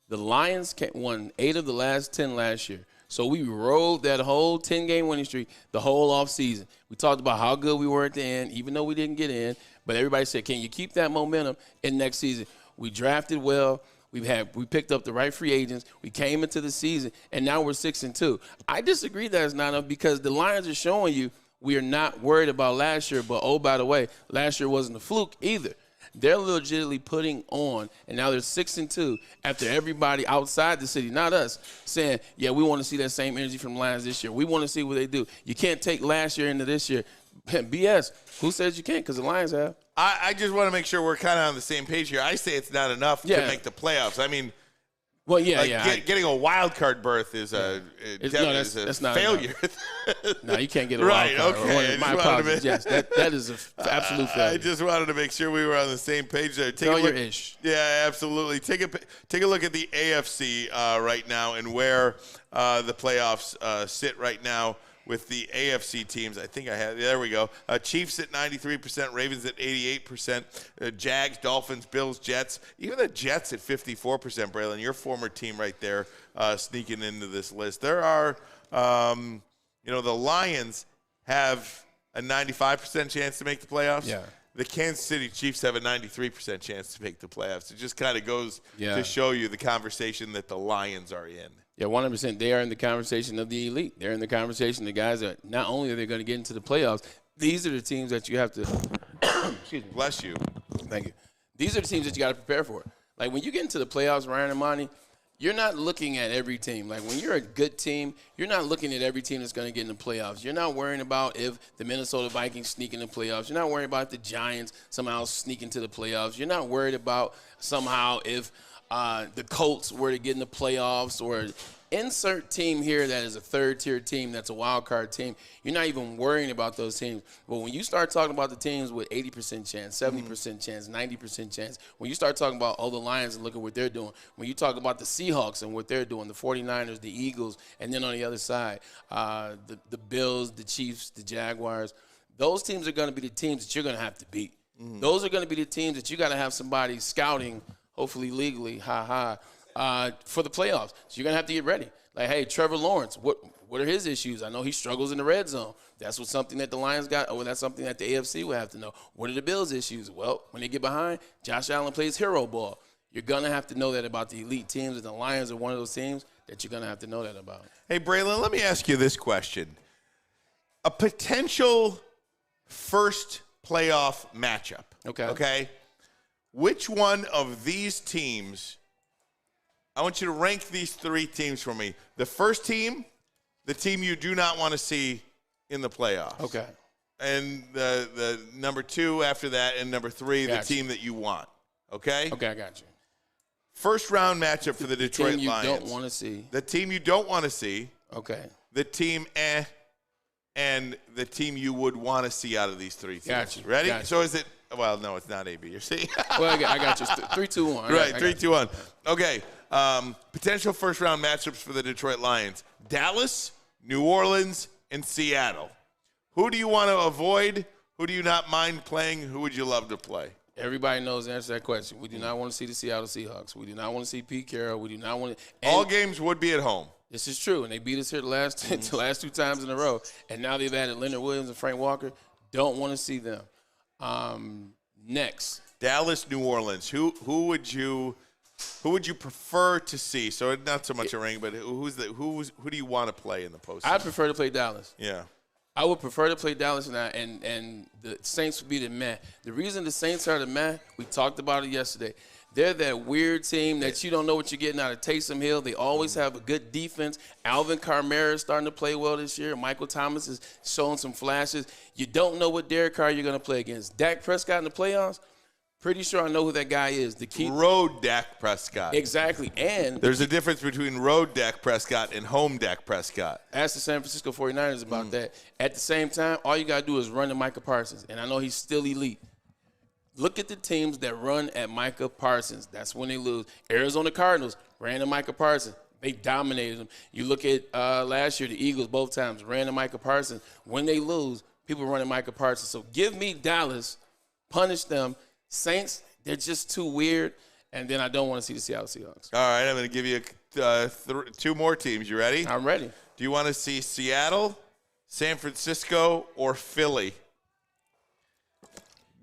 The Lions won 8 of the last 10 last year. So we rode that whole 10-game winning streak the whole offseason. We talked about how good we were at the end, even though we didn't get in. But everybody said, can you keep that momentum in next season? We drafted well. We picked up the right free agents. We came into the season, and now we're 6-2. I disagree that it's not enough because the Lions are showing you we are not worried about last year. But, oh, by the way, last year wasn't a fluke either. They're legitimately putting on, and now they're 6-2 after everybody outside the city, not us, saying, yeah, we want to see that same energy from the Lions this year. We want to see what they do. You can't take last year into this year. BS. Who says you can't? Because the Lions have. I just want to make sure we're kind of on the same page here. I say it's not enough to make the playoffs. I mean, well, getting a wild card berth is that's not failure. No, you can't get a wild card. Okay. My apologies. Yes, that is an absolute failure. I just wanted to make sure we were on the same page there. Take a look. Ish. Yeah, absolutely. Take a look at the AFC right now and where the playoffs sit right now. With the AFC teams, I think I have. There we go. Chiefs at 93%, Ravens at 88%, Jags, Dolphins, Bills, Jets. Even the Jets at 54%, Braylon, your former team right there sneaking into this list. There are, the Lions have a 95% chance to make the playoffs. Yeah. The Kansas City Chiefs have a 93% chance to make the playoffs. It just kind of goes to show you the conversation that the Lions are in. Yeah, 100%. They are in the conversation of the elite. They're in the conversation. The guys that not only are they going to get into the playoffs, these are the teams that you have to excuse me. Bless you. Thank you. These are the teams that you got to prepare for. Like when you get into the playoffs, Ryan and Ermanni, you're not looking at every team. Like when you're a good team, you're not looking at every team that's going to get in the playoffs. You're not worrying about if the Minnesota Vikings sneak in the playoffs. You're not worried about if the Giants somehow sneak into the playoffs. You're not worried about somehow if the Colts were to get in the playoffs or insert team here that is a third-tier team that's a wild-card team. You're not even worrying about those teams. But when you start talking about the teams with 80% chance, 70% chance, 90% chance, when you start talking about, the Lions and look at what they're doing, when you talk about the Seahawks and what they're doing, the 49ers, the Eagles, and then on the other side, the Bills, the Chiefs, the Jaguars, those teams are going to be the teams that you're going to have to beat. Those are going to be the teams that you got to have somebody scouting, hopefully legally, for the playoffs. So you're going to have to get ready. Like, hey, Trevor Lawrence, what are his issues? I know he struggles in the red zone. That's something that the Lions got, or that's something that the AFC will have to know. What are the Bills' issues? Well, when they get behind, Josh Allen plays hero ball. You're going to have to know that about the elite teams, and the Lions are one of those teams that you're going to have to know that about. Hey, Braylon, let me ask you this question. A potential first playoff matchup. Okay? Which one of these teams, I want you to rank these 3 teams for me. The first team, the team you do not want to see in the playoffs. Okay. and the number 2 after that, and number 3, the team that you want. Okay? Okay, I got you. First round matchup for the Detroit team you Lions. don't want to see. The team you don't want to see. Okay. The team and the team you would want to see out of these 3 teams. Gotcha. Ready? Gotcha. So is it, well, no, it's not A, B, or C. Well, I got you. 3, 2, 1. Right, 3, 2, 1. Okay. Potential first round matchups for the Detroit Lions. Dallas, New Orleans, and Seattle. Who do you want to avoid? Who do you not mind playing? Who would you love to play? Everybody knows the answer to that question. We do not want to see the Seattle Seahawks. We do not want to see Pete Carroll. We do not want to. All games would be at home. This is true, and they beat us here the last 2 times in a row. And now they've added Leonard Williams and Frank Walker. Don't want to see them. Next, Dallas, New Orleans. Who would you prefer to see? So not so much a ring, but who do you want to play in the postseason? I'd prefer to play Dallas. Yeah. I would prefer to play Dallas and the Saints would be the meh. The reason the Saints are the meh, we talked about it yesterday. They're that weird team that you don't know what you're getting out of Taysom Hill. They always have a good defense. Alvin Kamara is starting to play well this year. Michael Thomas is showing some flashes. You don't know what Derek Carr you're going to play against. Dak Prescott in the playoffs, pretty sure I know who that guy is. Road Dak Prescott. Exactly. And there's a difference between road Dak Prescott and home Dak Prescott. Ask the San Francisco 49ers about that. At the same time, all you got to do is run to Micah Parsons. And I know he's still elite. Look at the teams that run at Micah Parsons. That's when they lose. Arizona Cardinals ran to Micah Parsons. They dominated them. You look at last year, the Eagles both times ran to Micah Parsons. When they lose, people run to Micah Parsons. So give me Dallas, punish them. Saints, they're just too weird. And then I don't want to see the Seattle Seahawks. All right, I'm going to give you 2 more teams. You ready? I'm ready. Do you want to see Seattle, San Francisco, or Philly?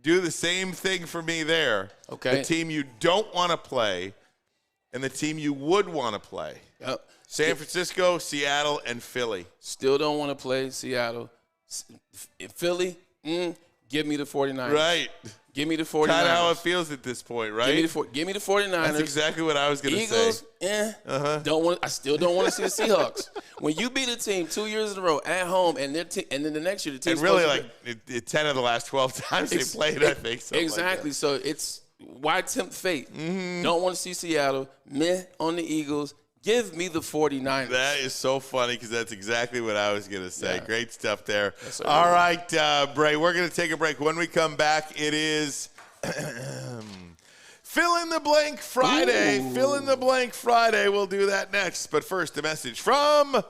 Do the same thing for me there. Okay. The team you don't want to play and the team you would want to play. Yep. San Francisco, Seattle, and Philly. Still don't want to play Seattle. Philly, give me the 49ers. Right. Give me the 49ers. Kind of how it feels at this point, right? Give me the 49ers. That's exactly what I was going to say. Eagles, I still don't want to see the Seahawks. When you beat a team 2 years in a row at home, and then the next year the team. And really, 10 of the last 12 times they played, I think. Exactly. Like so it's why tempt fate? Don't want to see Seattle. Meh on the Eagles. Give me the 49ers. That is so funny because that's exactly what I was going to say. Yeah. Great stuff there. Yes, sir. All right, Bray, we're going to take a break. When we come back, it is Fill in the Blank Friday. Ooh. Fill in the Blank Friday. We'll do that next. But first, a message from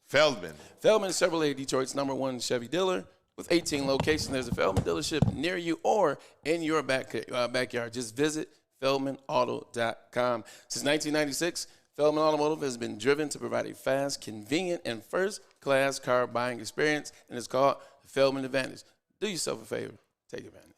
Feldman. Feldman Chevrolet, Detroit's #1 Chevy dealer. With 18 locations, there's a Feldman dealership near you or in your backyard. Just visit FeldmanAuto.com. Since 1996, Feldman Automotive has been driven to provide a fast, convenient, and first-class car buying experience, and it's called the Feldman Advantage. Do yourself a favor. Take advantage.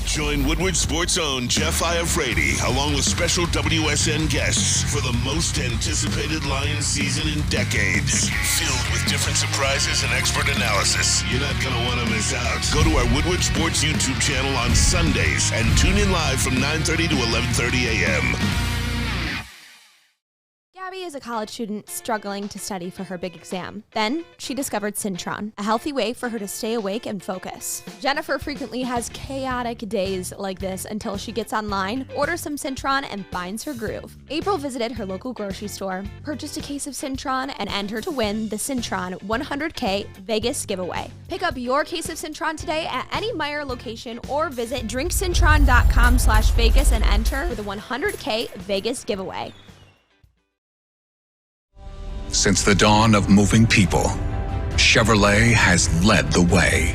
Join Woodward Sports' own Jeff Iafrate, along with special WSN guests for the most anticipated Lions season in decades. Filled with different surprises and expert analysis. You're not going to want to miss out. Go to our Woodward Sports YouTube channel on Sundays and tune in live from 9:30 to 11:30 a.m. Gabby is a college student struggling to study for her big exam. Then she discovered Syntron, a healthy way for her to stay awake and focus. Jennifer frequently has chaotic days like this until she gets online, orders some Syntron, and finds her groove. April visited her local grocery store, purchased a case of Syntron, and entered to win the Syntron 100K Vegas giveaway. Pick up your case of Syntron today at any Meijer location or visit drinksyntron.com/Vegas and enter for the 100K Vegas giveaway. Since the dawn of moving people, Chevrolet has led the way.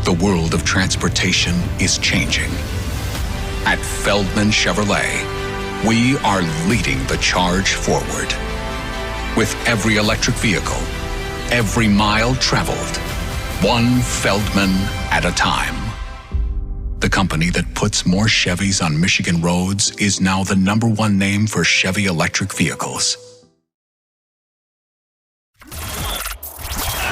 The world of transportation is changing. At Feldman Chevrolet, we are leading the charge forward. With every electric vehicle, every mile traveled, one Feldman at a time. The company that puts more Chevys on Michigan roads is now the #1 name for Chevy electric vehicles.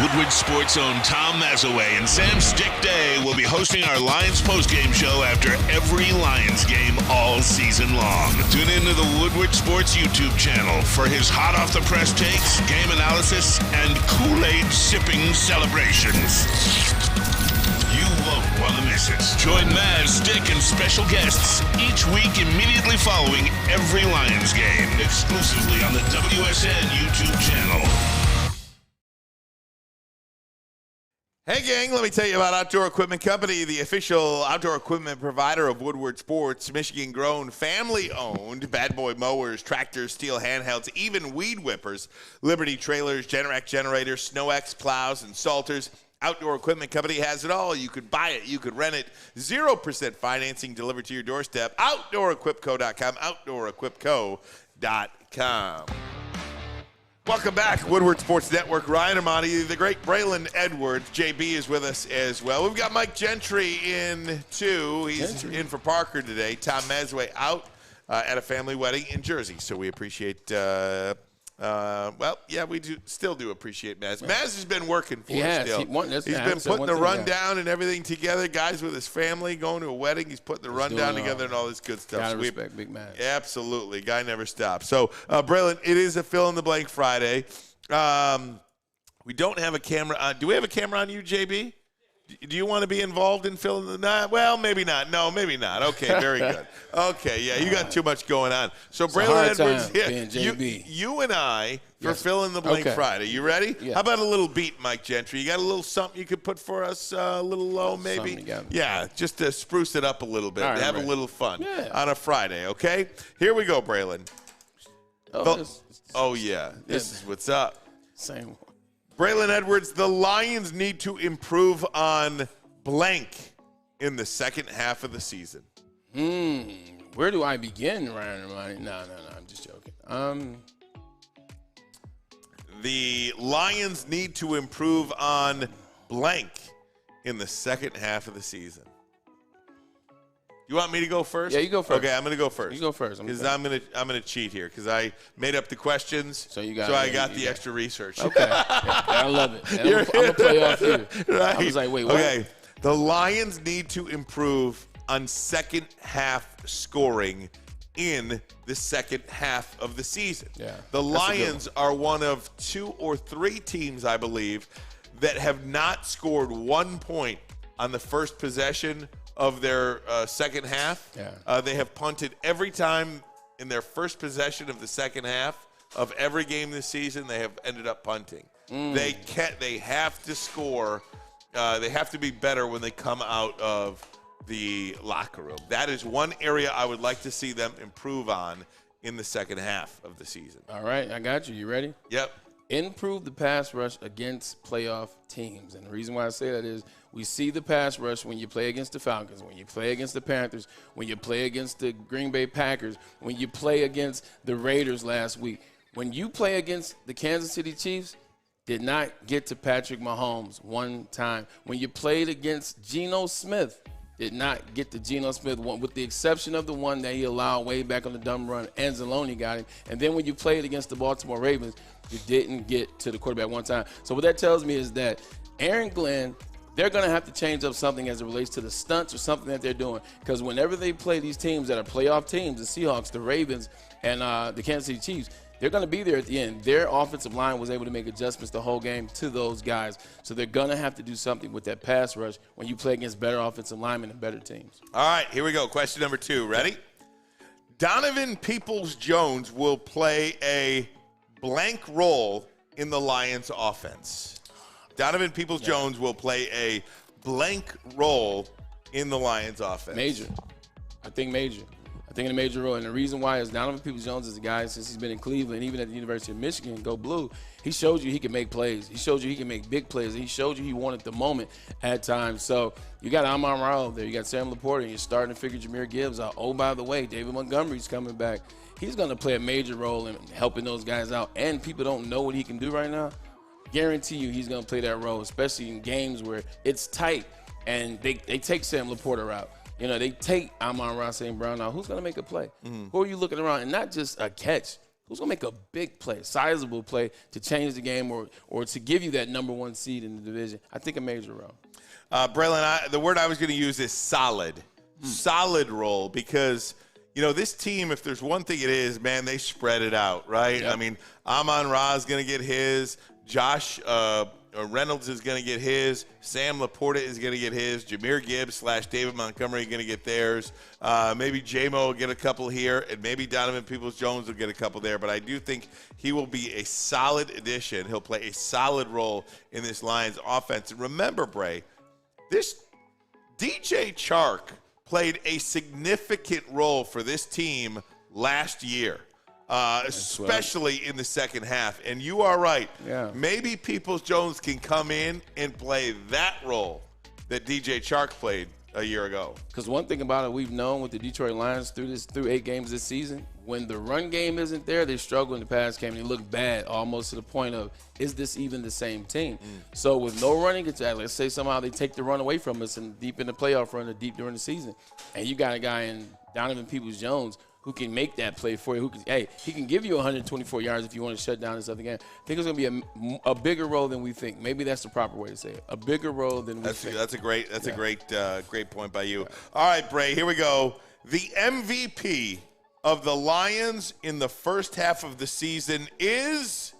Woodward Sports' own Tom Mazaway and Sam Stick Day will be hosting our Lions postgame show after every Lions game all season long. Tune into the Woodward Sports YouTube channel for his hot-off-the-press takes, game analysis, and Kool-Aid sipping celebrations. You won't want to miss it. Join Maz, Stick, and special guests each week immediately following every Lions game, exclusively on the WSN YouTube channel. Hey, gang, let me tell you about Outdoor Equipment Company, the official outdoor equipment provider of Woodward Sports, Michigan-grown, family-owned, bad boy mowers, tractors, steel handhelds, even weed whippers, Liberty trailers, Generac generators, SnowX plows, and salters. Outdoor Equipment Company has it all. You could buy it. You could rent it. 0% financing delivered to your doorstep. OutdoorEquipCo.com, OutdoorEquipCo.com. Welcome back, Woodward Sports Network. Ryan Ermanni, the great Braylon Edwards. JB is with us as well. We've got Mike Gentry in, too. He's in for Parker today. Tom Mazaway out at a family wedding in Jersey. So we appreciate, we still do appreciate Maz. Maz has been working for us still. He's been putting the rundown and everything together. Guys with his family going to a wedding. He's putting the rundown together and all this good stuff. Gotta respect Big Maz. Absolutely. Guy never stops. So, Braylon, it is a fill-in-the-blank Friday. We don't have a camera on. Do we have a camera on you, JB? Do you want to be involved in filling the night? Well, maybe not. No, maybe not. Okay, very good. Okay, yeah, you got too much going on. So, Braylon Edwards, you and I for Fill in the Blank Friday. You ready? Yeah. How about a little beat, Mike Gentry? You got a little something you could put for us, a little low maybe? Yeah, just to spruce it up a little bit, have a little fun on a Friday, okay? Here we go, Braylon. This is what's up. Same one. Braylon Edwards, the Lions need to improve on blank in the second half of the season. Where do I begin, Ryan? No, I'm just joking. The Lions need to improve on blank in the second half of the season. You want me to go first? Yeah, you go first. Okay, I'm going to go first. You go first. Because I'm going to cheat here because I made up the questions. So I got the extra research. Okay, I love it. I'm going to play off you. Right. I was like, wait, what? Okay, the Lions need to improve on second half scoring in the second half of the season. Yeah, the Lions are one of 2 or 3 teams, I believe, that have not scored 1 point on the first possession of their second half. They have punted every time in their first possession of the second half of every game this season. They have ended up punting. They have to score. They have to be better when they come out of the locker room. That is one area I would like to see them improve on in the second half of the season. All right, I got you. You ready? Yep. Improve the pass rush against playoff teams. And the reason why I say that is we see the pass rush when you play against the Falcons, when you play against the Panthers, when you play against the Green Bay Packers, when you play against the Raiders last week. When you play against the Kansas City Chiefs, did not get to Patrick Mahomes one time. When you played against Geno Smith, did not get to Geno Smith, with the exception of the one that he allowed way back on the dumb run. Anzalone got him. And then when you played against the Baltimore Ravens, you didn't get to the quarterback one time. So what that tells me is that Aaron Glenn, they're going to have to change up something as it relates to the stunts or something that they're doing. Because whenever they play these teams that are playoff teams, the Seahawks, the Ravens, and the Kansas City Chiefs, they're going to be there at the end. Their offensive line was able to make adjustments the whole game to those guys. So they're going to have to do something with that pass rush when you play against better offensive linemen and better teams. All right, here we go. Question number 2. Ready? Donovan Peoples-Jones will play a blank role in the Lions offense. Donovan Peoples-Jones will play a blank role in the Lions offense. Major. I think major. I think in a major role. And the reason why is Donovan Peoples-Jones is a guy, since he's been in Cleveland, even at the University of Michigan, go blue, he showed you he can make plays. He showed you he can make big plays. He showed you he wanted the moment at times. So you got Amon-Ra there. You got Sam Laporta. And you're starting to figure Jahmyr Gibbs out. Oh, by the way, David Montgomery's coming back. He's going to play a major role in helping those guys out. And people don't know what he can do right now. guarantee you he's going to play that role, especially in games where it's tight and they take Sam Laporta out. You know, they take Amon-Ra St. Brown out. Who's going to make a play? Who are you looking around? And not just a catch. Who's going to make a big play, sizable play to change the game or to give you that number 1 seed in the division? I think a major role. Braylon, the word I was going to use is solid. Solid role because, you know, this team, if there's one thing it is, man, they spread it out, right? Yep. I mean, Amon-Ra is going to get his. Josh Reynolds is going to get his. Sam Laporta is going to get his. Jahmyr Gibbs / David Montgomery are going to get theirs. Maybe J-Mo will get a couple here, and maybe Donovan Peoples-Jones will get a couple there. But I do think he will be a solid addition. He'll play a solid role in this Lions offense. And remember, Bray, this DJ Chark played a significant role for this team last year. Especially in the second half. And you are right. Yeah. Maybe Peoples-Jones can come in and play that role that DJ Chark played a year ago. Because one thing about it, we've known with the Detroit Lions through 8 games this season, when the run game isn't there, they struggle in the pass game. They look bad, almost to the point of, is this even the same team? So with no running attack, let's say somehow they take the run away from us and deep in the playoff run or deep during the season, and you got a guy in Donovan Peoples-Jones who can make that play for you, he can give you 124 yards if you want to shut down this other game. I think it's going to be a bigger role than we think. Maybe that's the proper way to say it. A bigger role than we think. That's a great point by you. All right, Bray, here we go. The MVP of the Lions in the first half of the season is...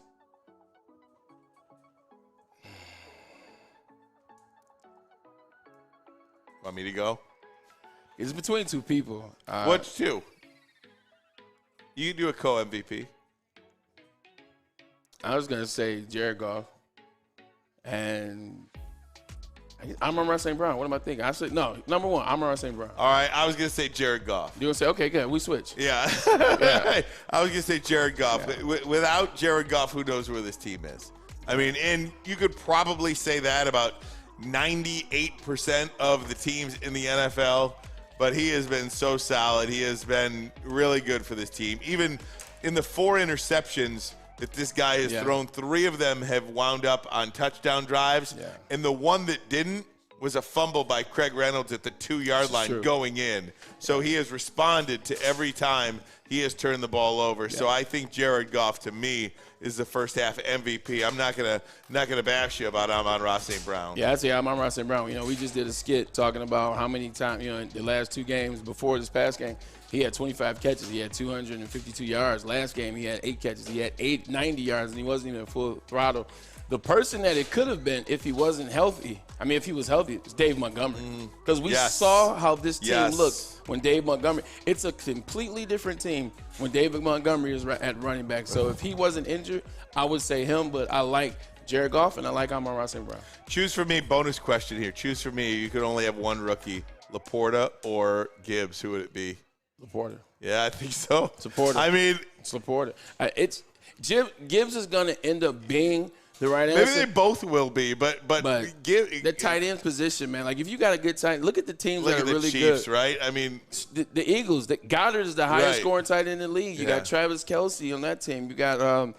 Want me to go? It's between 2 people. What's 2? You do a co-MVP. I was going to say Jared Goff. And Amon-Ra St. Brown. What am I thinking? I said, no, number 1, Amon-Ra St. Brown. All right, I was going to say Jared Goff. You want to say, okay, good, we switch. Yeah. I was going to say Jared Goff. Yeah. Without Jared Goff, who knows where this team is? I mean, and you could probably say that about 98% of the teams in the NFL. But he has been so solid. He has been really good for this team. Even in the 4 interceptions that this guy has thrown, 3 of them have wound up on touchdown drives. Yeah. And the one that didn't was a fumble by Craig Reynolds at the 2-yard line going in. So he has responded to every time he has turned the ball over. Yeah. So I think Jared Goff, to me, is the first half MVP. I'm not gonna bash you about Amon-Ra St. Brown. Yeah, I'd say Amon-Ra St. Brown. You know, we just did a skit talking about how many times, you know, in the last 2 games before this past game, he had 25 catches. He had 252 yards. Last game, he had 8 catches. He had 90 yards, and he wasn't even full throttle. The person that it could have been if he wasn't healthy, if he was healthy, it's Dave Montgomery. Because we saw how this team looked when Dave Montgomery. It's a completely different team when David Montgomery is at running back. So if he wasn't injured, I would say him, but I like Jared Goff and I like Amon-Ra St. Brown. Choose for me, bonus question here. Choose for me, you could only have 1 rookie, Laporta or Gibbs. Who would it be? Laporta. Yeah, I think so. It's Laporta. I mean, it's Laporta. Gibbs is going to end up being the right answer. Maybe they both will be, but the tight end position, man. Like if you got a good tight end, look at the teams that are really Chiefs, good. Right? I mean, the Eagles. Goddard is the highest scoring tight end in the league. You got Travis Kelce on that team. You got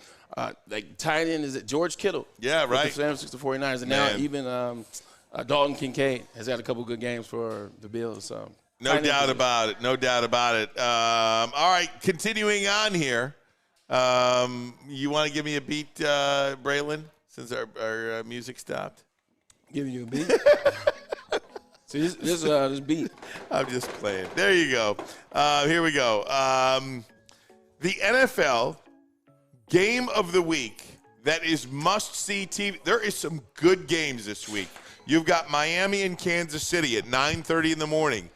tight end is it George Kittle? Yeah, right. The San Francisco 49ers, and now even Dalton Kincaid has had a couple good games for the Bills. So no doubt about it. No doubt about it. All right, continuing on here. You want to give me a beat, Braylon, since our music stopped? Give you a beat? See, this beat. I'm just playing. There you go. Here we go. The NFL game of the week that is must-see TV. There is some good games this week. You've got Miami and Kansas City at 9:30 in the morning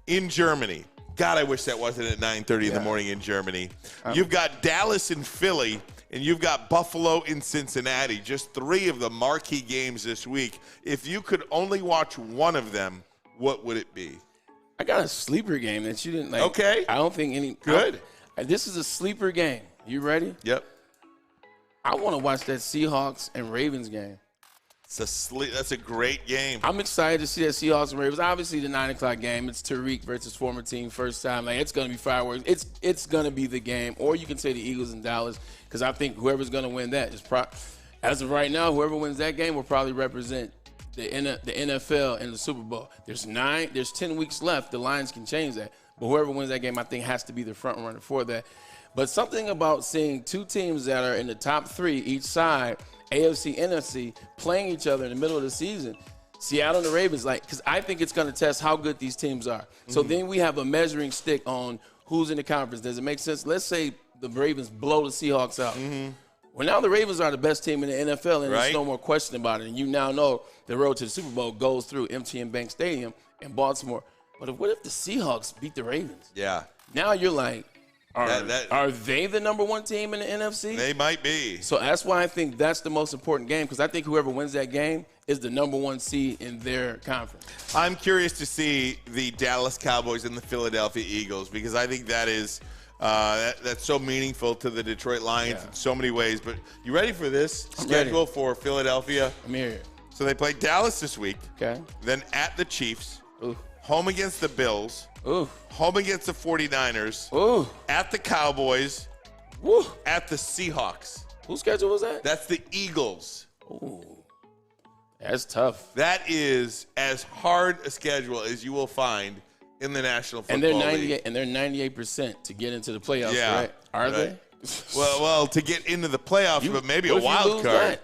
in Germany. God, I wish that wasn't at 9:30 in the morning in Germany. You've got Dallas and Philly, and you've got Buffalo and Cincinnati. Just 3 of the marquee games this week. If you could only watch one of them, what would it be? I got a sleeper game that you didn't like. Okay. I don't think any. Good. This is a sleeper game. You ready? Yep. I want to watch that Seahawks and Ravens game. That's a great game. I'm excited to see that Seahawks and Ravens. Obviously, the 9 o'clock game. It's Tariq versus former team, first time. Like it's going to be fireworks. It's going to be the game. Or you can say the Eagles and Dallas, because I think whoever's going to win that is As of right now, whoever wins that game will probably represent the NFL in the Super Bowl. There's 10 weeks left. The Lions can change that. But whoever wins that game, I think, has to be the front runner for that. But something about seeing two teams that are in the top 3 each side, AFC, NFC, playing each other in the middle of the season, Seattle and the Ravens, because I think it's going to test how good these teams are. So then we have a measuring stick on who's in the conference. Does it make sense? Let's say the Ravens blow the Seahawks out. Well, now the Ravens are the best team in the NFL, and there's no more question about it. And you now know the road to the Super Bowl goes through MTN Bank Stadium in Baltimore. But what if the Seahawks beat the Ravens? Yeah. Now you're like, are they the number 1 team in the NFC? They might be. So that's why I think that's the most important game, because I think whoever wins that game is the number 1 seed in their conference. I'm curious to see the Dallas Cowboys and the Philadelphia Eagles, because I think that is that's so meaningful to the Detroit Lions in so many ways. But you ready for this schedule for Philadelphia? I'm here. So they play Dallas this week. Okay. Then at the Chiefs. Ooh. Home against the Bills. Ooh. Home against the 49ers. Ooh. At the Cowboys. Woo. At the Seahawks. Whose schedule was that? That's the Eagles. Ooh. That's tough. That is as hard a schedule as you will find in the National Football League. And they're 98% to get into the playoffs, right? Are they? Well, to get into the playoffs, but maybe a wild card.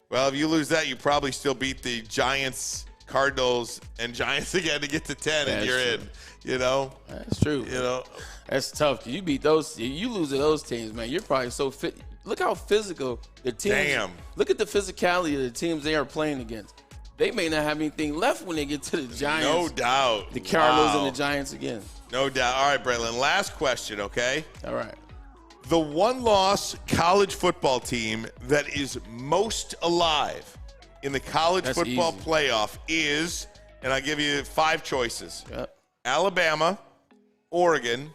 Well, if you lose that, you probably still beat the Giants, Cardinals, and Giants again to get to 10, and you're in. You know? That's true. You know? That's tough. You beat those. You lose to those teams, man. You're probably so fit. Look how physical the teams. Damn. Look at the physicality of the teams they are playing against. They may not have anything left when they get to the Giants. No doubt. The Cardinals and the Giants again. No doubt. All right, Braylon, last question, okay? All right. The one-loss college football team that is most alive in the college football playoff is, and I give you 5 choices. Yep. Alabama, Oregon,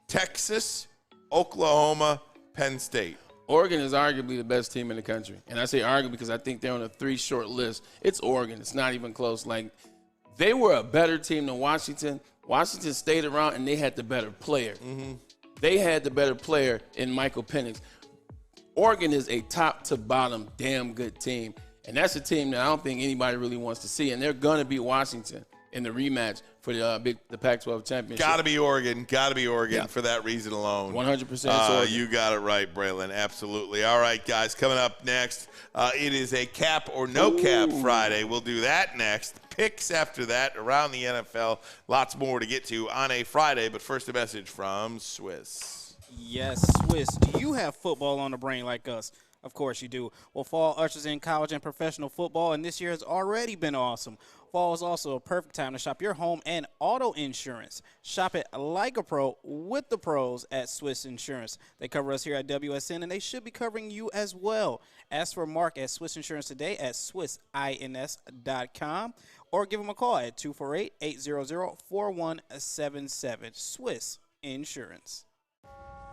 Texas, Oklahoma, Penn State. Oregon is arguably the best team in the country. And I say arguably because I think they're on a 3-short list. It's Oregon. It's not even close. Like, they were a better team than Washington. Washington stayed around, and they had the better player. They had the better player in Michael Penix. Oregon is a top-to-bottom damn good team. And that's a team that I don't think anybody really wants to see. And they're going to beat Washington in the rematch for the Pac-12 championship. Got to be Oregon for that reason alone. 100%. You got it right, Braylon. Absolutely. All right, guys, coming up next, it is a cap or no cap Friday. We'll do that next. Picks after that around the NFL. Lots more to get to on a Friday, but first a message from Swiss. Yes, Swiss. Do you have football on the brain like us? Of course you do. Well, fall ushers in college and professional football, and this year has already been awesome. Fall is also a perfect time to shop your home and auto insurance. Shop it like a pro with the pros at Swiss Insurance. They cover us here at WSN, and they should be covering you as well. Ask for Mark at Swiss Insurance today at swissins.com or give them a call at 248-800-4177. Swiss Insurance.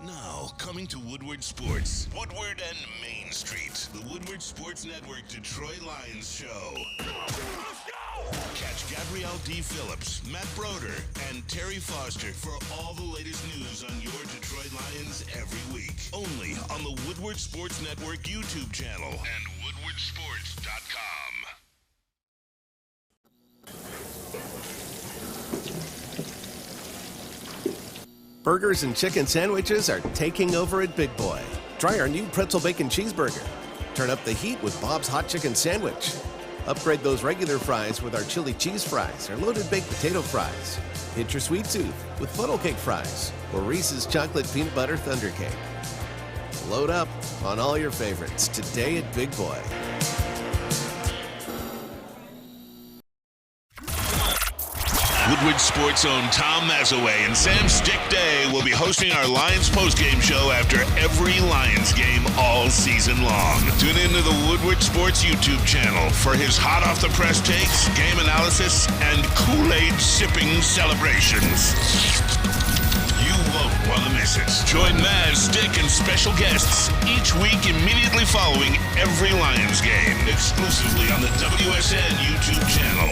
Now, coming to Woodward Sports. Woodward and Main Street. The Woodward Sports Network Detroit Lions Show. Catch Gabrielle D. Phillips, Matt Broder, and Terry Foster for all the latest news on your Detroit Lions every week. Only on the Woodward Sports Network YouTube channel and woodwardsports.com. Burgers and chicken sandwiches are taking over at Big Boy. Try our new pretzel bacon cheeseburger. Turn up the heat with Bob's Hot Chicken Sandwich. Upgrade those regular fries with our chili cheese fries or loaded baked potato fries. Hit your sweet tooth with funnel cake fries or Reese's chocolate peanut butter thunder cake. Load up on all your favorites today at Big Boy. Woodward Sports' own Tom Mazaway and Sam Stick Day will be hosting our Lions postgame show after every Lions game all season long. Tune into the Woodward Sports YouTube channel for his hot-off-the-press takes, game analysis, and Kool-Aid sipping celebrations. You won't want to miss it. Join Maz, Stick, and special guests each week immediately following every Lions game, exclusively on the WSN YouTube channel.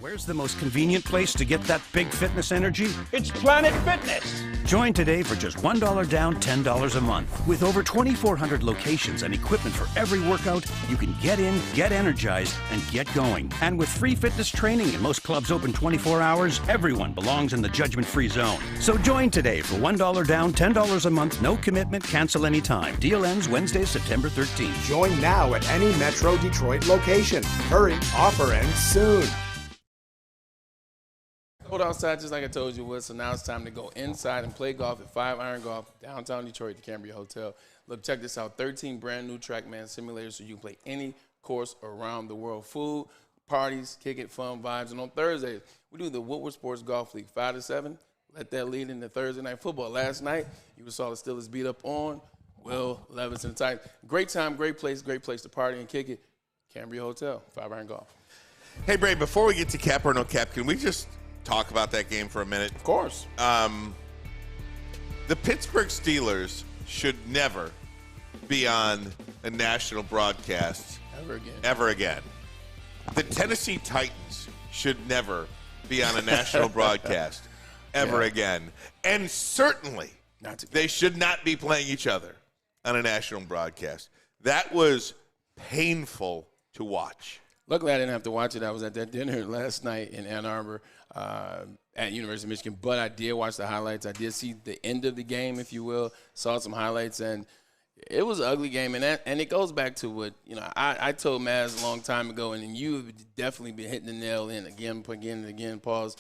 Where's the most convenient place to get that big fitness energy? It's Planet Fitness. Join today for just $1 down, $10 a month. With over 2,400 locations and equipment for every workout, you can get in, get energized, and get going. And with free fitness training and most clubs open 24 hours, everyone belongs in the judgment-free zone. So join today for $1 down, $10 a month, no commitment, cancel anytime. Deal ends Wednesday, September 13th. Join now at any Metro Detroit location. Hurry, offer ends soon. Cold outside, just like I told you it was, so now it's time to go inside and play golf at 5 Iron Golf, downtown Detroit, the Cambria Hotel. Look, check this out, 13 brand new TrackMan simulators so you can play any course around the world. Food, parties, kick it, fun vibes. And on Thursdays, we do the Woodward Sports Golf League, 5 to 7. Let that lead into Thursday Night Football. Last night, you saw the Steelers beat up on Will Levis and Titans. Great time, great place to party and kick it. Cambria Hotel, 5 Iron Golf. Hey, Bray, before we get to cap or no cap, can we just talk about that game for a minute? Of course. The Pittsburgh Steelers should never be on a national broadcast ever again. The Tennessee Titans should never be on a national broadcast ever again. And certainly they should not be playing each other on a national broadcast. That was painful to watch. Luckily, I didn't have to watch it. I was at that dinner last night in Ann Arbor at University of Michigan, but I did watch the highlights. I did see the end of the game, if you will, saw some highlights, and it was an ugly game. And it goes back to what, I told Maz a long time ago, and you have definitely been hitting the nail in again and again, pause.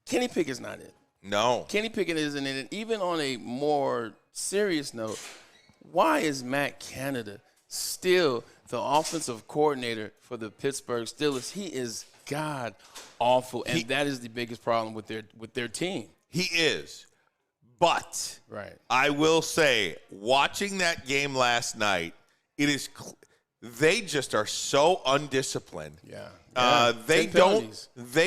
Kenny Pickett's not it. No. Kenny Pickett isn't it. And even on a more serious note, why is Matt Canada still the offensive coordinator for the Pittsburgh Steelers? He is god awful, and that is the biggest problem with their team. He is. But I will say, watching that game last night, they just are so undisciplined. They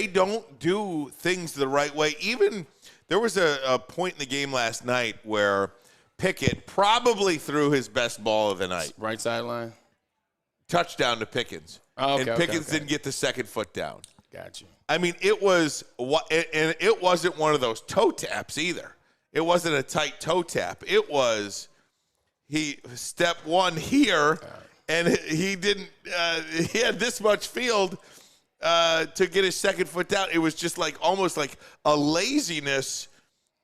don't do things the right way. Even there was a point in the game last night where Pickett probably threw his best ball of the night. Right sideline. Touchdown to Pickens. And Pickens didn't get the second foot down. Gotcha. I mean, it wasn't one of those toe taps either. It wasn't a tight toe tap. It was step one here, and he didn't. He had this much field to get his second foot down. It was just almost like a laziness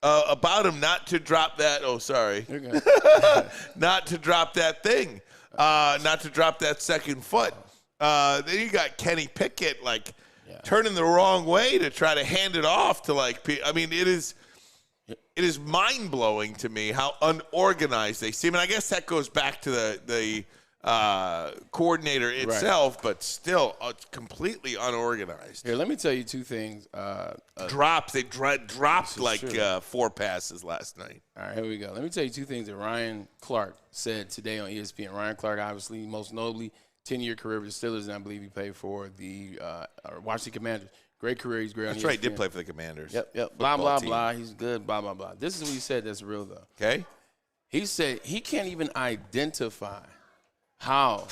about him not to drop that. Oh, sorry. Not to drop that thing. Not to drop that second foot. Then you got Kenny Pickett turning the wrong way to try to hand it off to I mean, it is mind-blowing to me how unorganized they seem. And I guess that goes back to the coordinator itself, but still completely unorganized. Here, let me tell you two things. Dropped. They dropped 4 passes last night. All right, here we go. Let me tell you two things that Ryan Clark said today on ESPN. Ryan Clark, obviously, most notably, 10-year career with the Steelers, and I believe he played for the Washington Commanders. Great career. He's great on ESPN. That's right. He did play for the Commanders. Yep. Blah, blah, blah. He's good, blah, blah, blah. This is what he said that's real, though. Okay. He said he can't even identify how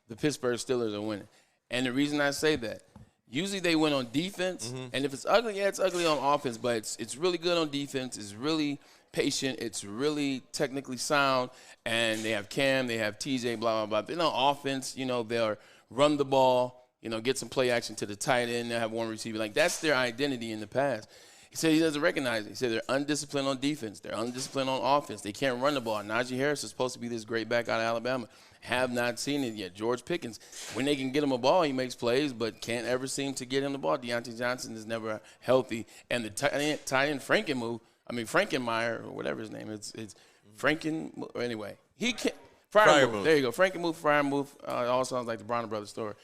the Pittsburgh Steelers are winning. And the reason I say that, usually they win on defense, and if it's ugly, it's ugly on offense, but it's really good on defense. It's really patient. It's really technically sound, and they have Cam, they have TJ, blah, blah, blah. Then on offense, they'll run the ball, get some play action to the tight end. They'll have one receiver. That's their identity in the past. He said he doesn't recognize it. He said they're undisciplined on defense. They're undisciplined on offense. They can't run the ball. Najee Harris is supposed to be this great back out of Alabama. Have not seen it yet. George Pickens, when they can get him a ball, he makes plays, but can't ever seem to get him the ball. Deontay Johnson is never healthy. And the tight end Frankenmeyer, or whatever his name is, it's Franken. Anyway, he can't. Freiermuth. There you go. Frankenmuth, Freiermuth. All sounds like the Bronner Brothers story.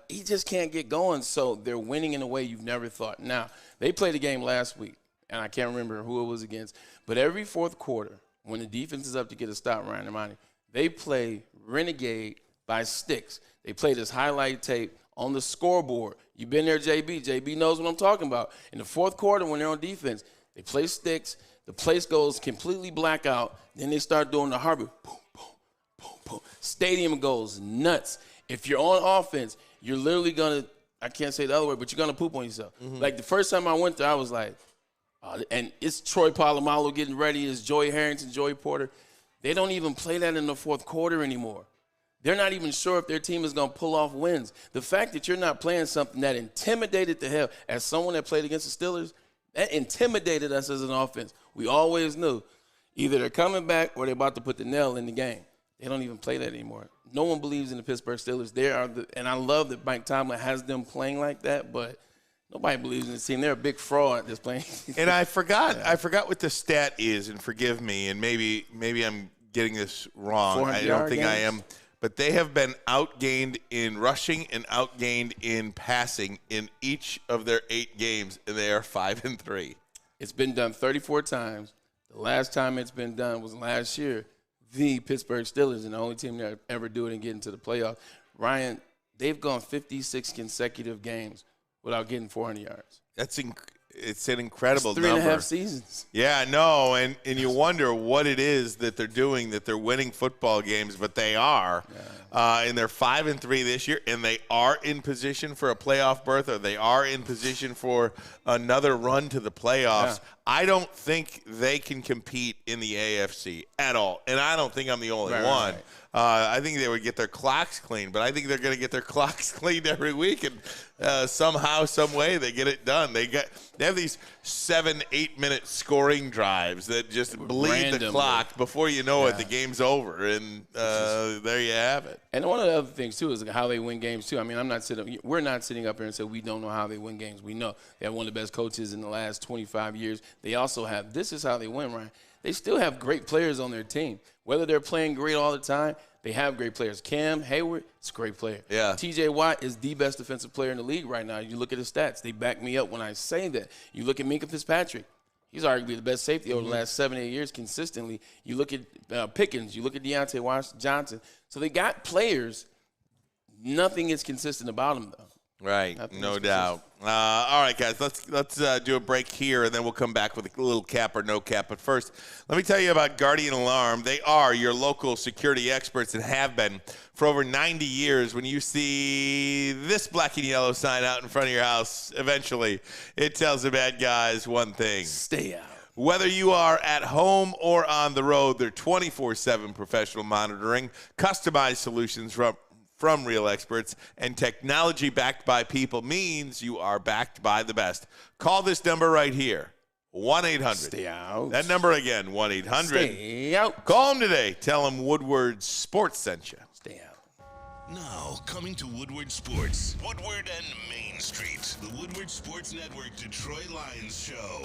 He just can't get going, so they're winning in a way you've never thought. Now, they played a game last week, and I can't remember who it was against, but every fourth quarter, when the defense is up to get a stop, Ryan Ermanni, they play Renegade by Sticks. They play this highlight tape on the scoreboard. You've been there, JB. JB knows what I'm talking about. In the fourth quarter, when they're on defense, they play Sticks. The place goes completely blackout. Then they start doing the Harvey. Boom, boom, boom, boom. Stadium goes nuts. If you're on offense, you're literally going to I can't say the other word, but you're going to poop on yourself. Like the first time I went there, I was like, and it's Troy Polamalu getting ready, it's Joey Harrington, Joey Porter. They don't even play that in the fourth quarter anymore. They're not even sure if their team is going to pull off wins. The fact that you're not playing something that intimidated the hell, as someone that played against the Steelers, that intimidated us as an offense. We always knew either they're coming back or they're about to put the nail in the game. They don't even play that anymore. No one believes in the Pittsburgh Steelers. And I love that Mike Tomlin has them playing like that, but nobody believes in the team. They're a big fraud that's playing. And I forgot what the stat is, and forgive me, and maybe I'm getting this wrong. I don't think I am. But they have been outgained in rushing and outgained in passing in each of their 8 games, and they are 5-3. It's been done 34 times. The last time it's been done was last year. The Pittsburgh Steelers, and the only team that ever do it and get into the playoffs. Ryan, they've gone 56 consecutive games without getting 400 yards. It's an incredible number. 3.5 seasons. Yeah, no, and you wonder what it is that they're doing, that they're winning football games, but they are. And they're 5-3 this year, and they are in position for a playoff berth, or they are in position for another run to the playoffs. Yeah. I don't think they can compete in the AFC at all, and I don't think I'm the only one. Right. I think they would get their clocks cleaned, but I think they're going to get their clocks cleaned every week, and somehow, some way, they get it done. They have these 7-8 minute scoring drives that just bleed the clock before you know it. The game's over, and there you have it. And one of the other things too is how they win games too. I mean, we're not sitting up here and say we don't know how they win games. We know they have one of the best coaches in the last 25 years. They also have, this is how they win, Ryan. They still have great players on their team. Whether they're playing great all the time, they have great players. Cam Hayward is a great player. Yeah. TJ Watt is the best defensive player in the league right now. You look at his stats. They back me up when I say that. You look at Minkah Fitzpatrick. He's arguably the best safety over the last 7-8 years consistently. You look at Pickens. You look at Deontay Washington Johnson. So they got players. Nothing is consistent about them, though. Right, no doubt. All right, guys, let's do a break here, and then we'll come back with a little cap or no cap. But first, let me tell you about Guardian Alarm. They are your local security experts and have been for over 90 years. When you see this black and yellow sign out in front of your house, eventually it tells the bad guys one thing. Stay out. Whether you are at home or on the road, they're 24/7 professional monitoring, customized solutions from real experts, and technology backed by people means you are backed by the best. Call this number right here, 1-800. Stay out. That number again, 1-800. Stay out. Call them today. Tell them Woodward Sports sent you. Stay out. Now, coming to Woodward Sports, Woodward and Main Street, the Woodward Sports Network Detroit Lions show.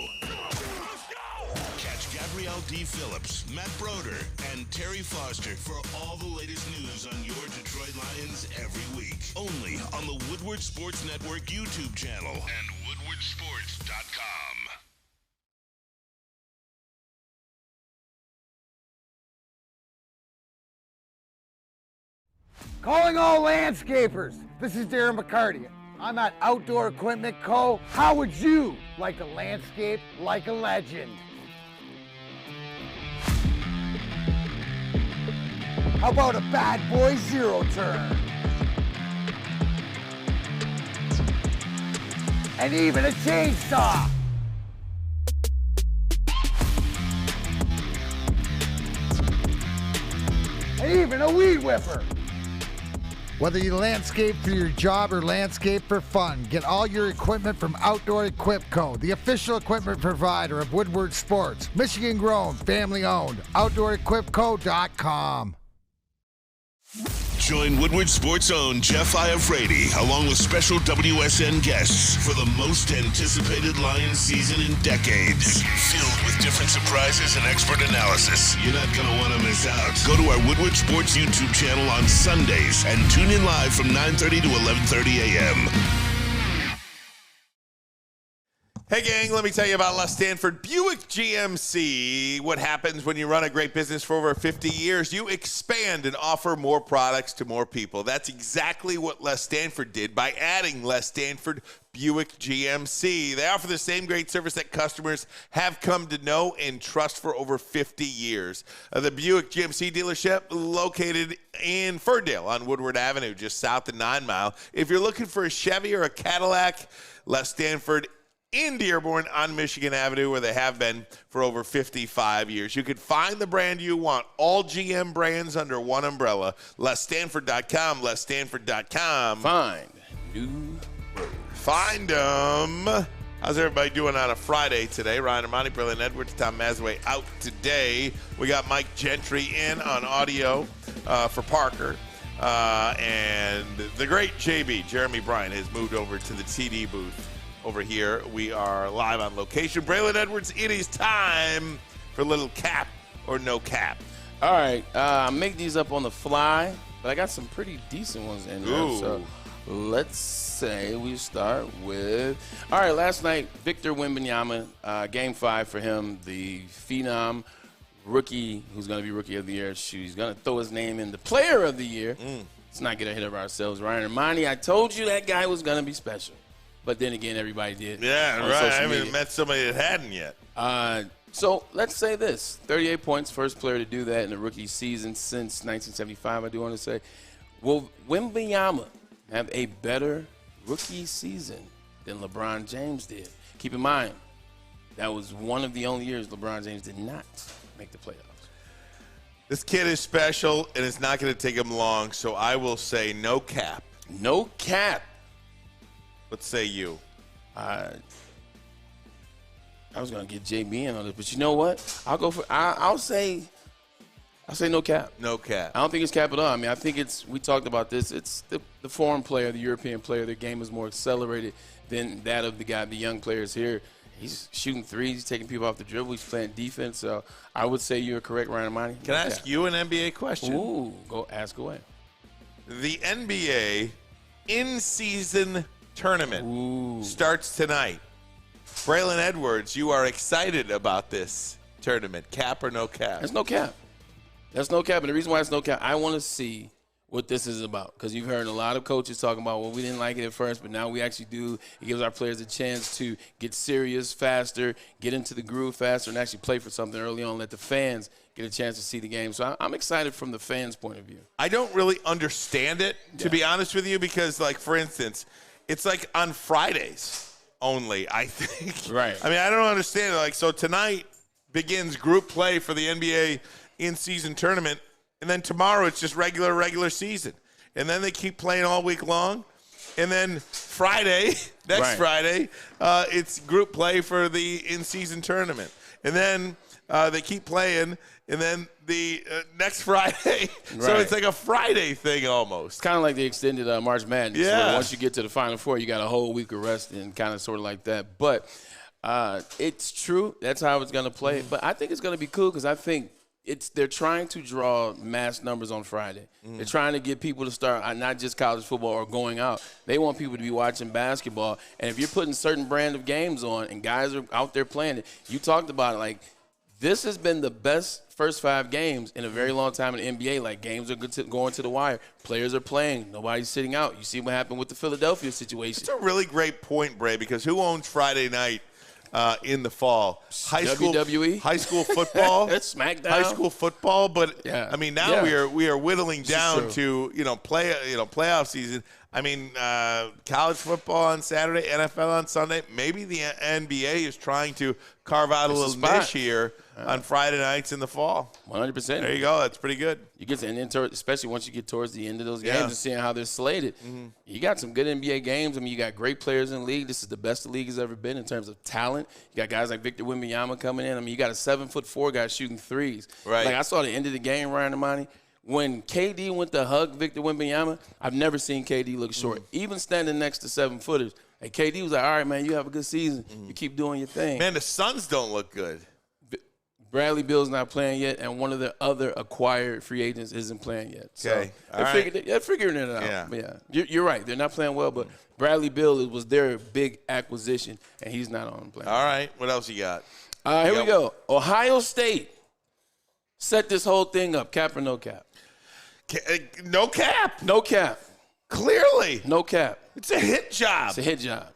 Catch Gabrielle D. Phillips, Matt Broder, and Terry Foster for all the latest news on your Detroit Lions every week. Only on the Woodward Sports Network YouTube channel and woodwardsports.com. Calling all landscapers. This is Darren McCarty. I'm at Outdoor Equipment Co. How would you like to landscape like a legend? How about a bad boy zero turn? And even a chainsaw. And even a weed whipper. Whether you landscape for your job or landscape for fun, get all your equipment from Outdoor Equip Co., the official equipment provider of Woodward Sports. Michigan grown, family owned. OutdoorEquipCo.com. Join Woodward Sports' own Jeff Iafrate along with special WSN guests for the most anticipated Lions season in decades. Filled with different surprises and expert analysis. You're not going to want to miss out. Go to our Woodward Sports YouTube channel on Sundays and tune in live from 9:30 to 11:30 a.m. Hey, gang, let me tell you about Les Stanford Buick GMC. What happens when you run a great business for over 50 years? You expand and offer more products to more people. That's exactly what Les Stanford did by adding Les Stanford Buick GMC. They offer the same great service that customers have come to know and trust for over 50 years. The Buick GMC dealership located in Ferndale on Woodward Avenue, just south of 9 Mile. If you're looking for a Chevy or a Cadillac, Les Stanford in Dearborn on Michigan Avenue, where they have been for over 55 years. You can find the brand you want, all GM brands under one umbrella. LesStanford.com, LesStanford.com. Find new roads. Find them. How's everybody doing on a Friday today? Ryan Ermanni, Braylon Edwards, Tom Mazaway out today. We got Mike Gentry in on audio for Parker. And the great JB, Jeremy Bryan, has moved over to the TD booth. Over here, we are live on location. Braylon Edwards, it is time for a little cap or no cap. All right, I make these up on the fly, but I got some pretty decent ones in there. Ooh. So let's say we start with, all right, last night, Victor Wembanyama, Game 5 for him, the phenom rookie who's going to be Rookie of the Year. He's going to throw his name in the Player of the Year. Let's not get ahead of ourselves. Ryan Ermanni, I told you that guy was going to be special. But then again, everybody did. Yeah, right. I haven't met somebody that hadn't yet. So let's say this. 38 points, first player to do that in the rookie season since 1975, I do want to say. Will Wembanyama have a better rookie season than LeBron James did? Keep in mind, that was one of the only years LeBron James did not make the playoffs. This kid is special, and it's not going to take him long, so I will say no cap. No cap. Let's say you. I was gonna get JB in on this, but you know what? I'll say no cap. No cap. I don't think it's cap at all. I mean, I think we talked about this. It's the foreign player, the European player. Their game is more accelerated than that of the young players here. He's shooting threes. He's taking people off the dribble. He's playing defense. So I would say you're correct, Ryan Ermanni. Can I ask you an NBA question? Ooh, go ask away. The NBA in-season tournament starts tonight. Braylon Edwards, you are excited about this tournament. Cap or no cap? There's no cap. There's no cap. And the reason why it's no cap, I want to see what this is about. Because you've heard a lot of coaches talking about, well, we didn't like it at first, but now we actually do. It gives our players a chance to get serious faster, get into the groove faster, and actually play for something early on. Let the fans get a chance to see the game. So I'm excited from the fans' point of view. I don't really understand it, to be honest with you, because, like, for instance, it's like on Fridays only, I think. Right. I mean, I don't understand it. Like, so tonight begins group play for the NBA in-season tournament, and then tomorrow it's just regular season. And then they keep playing all week long. And then Friday, Friday, it's group play for the in-season tournament. And then they keep playing, and then the next Friday. So it's like a Friday thing almost. It's kind of like the extended March Madness. Yeah. Where once you get to the Final Four, you got a whole week of rest and kind of sort of like that. But it's true. That's how it's going to play. But I think it's going to be cool because I think they're trying to draw mass numbers on Friday. They're trying to get people to start not just college football or going out. They want people to be watching basketball. And if you're putting certain brand of games on and guys are out there playing it, you talked about it, like, this has been the best first 5 games in a very long time in the NBA. Like, games are going to the wire. Players are playing. Nobody's sitting out. You see what happened with the Philadelphia situation. It's a really great point, Bray, because who owns Friday night in the fall? WWE? High school football? SmackDown? High school football, but, yeah. I mean, now we are whittling This down is to, playoff season. I mean, college football on Saturday, NFL on Sunday. Maybe the NBA is trying to carve out a little niche here on Friday nights in the fall. 100%. There you go. That's pretty good. You get to, especially once you get towards the end of those games and seeing how they're slated. You got some good NBA games. I mean, you got great players in the league. This is the best the league has ever been in terms of talent. You got guys like Victor Wembanyama coming in. I mean, you got a 7'4" guy shooting threes. Right. Like, I saw the end of the game, Ryan Ermanni. When KD went to hug Victor Wembanyama, I've never seen KD look short. Even standing next to 7-footers. And KD was like, all right, man, you have a good season. You keep doing your thing. Man, the Suns don't look good. Bradley Beal's not playing yet, and one of the other acquired free agents isn't playing yet. Okay. So they're figuring it out. Yeah. You're right. They're not playing well, but Bradley Beal was their big acquisition, and he's not on playing. All right. What else you got? Here we go. Ohio State set this whole thing up, cap or no cap? No cap. No cap. Clearly. No cap. It's a hit job. It's a hit job.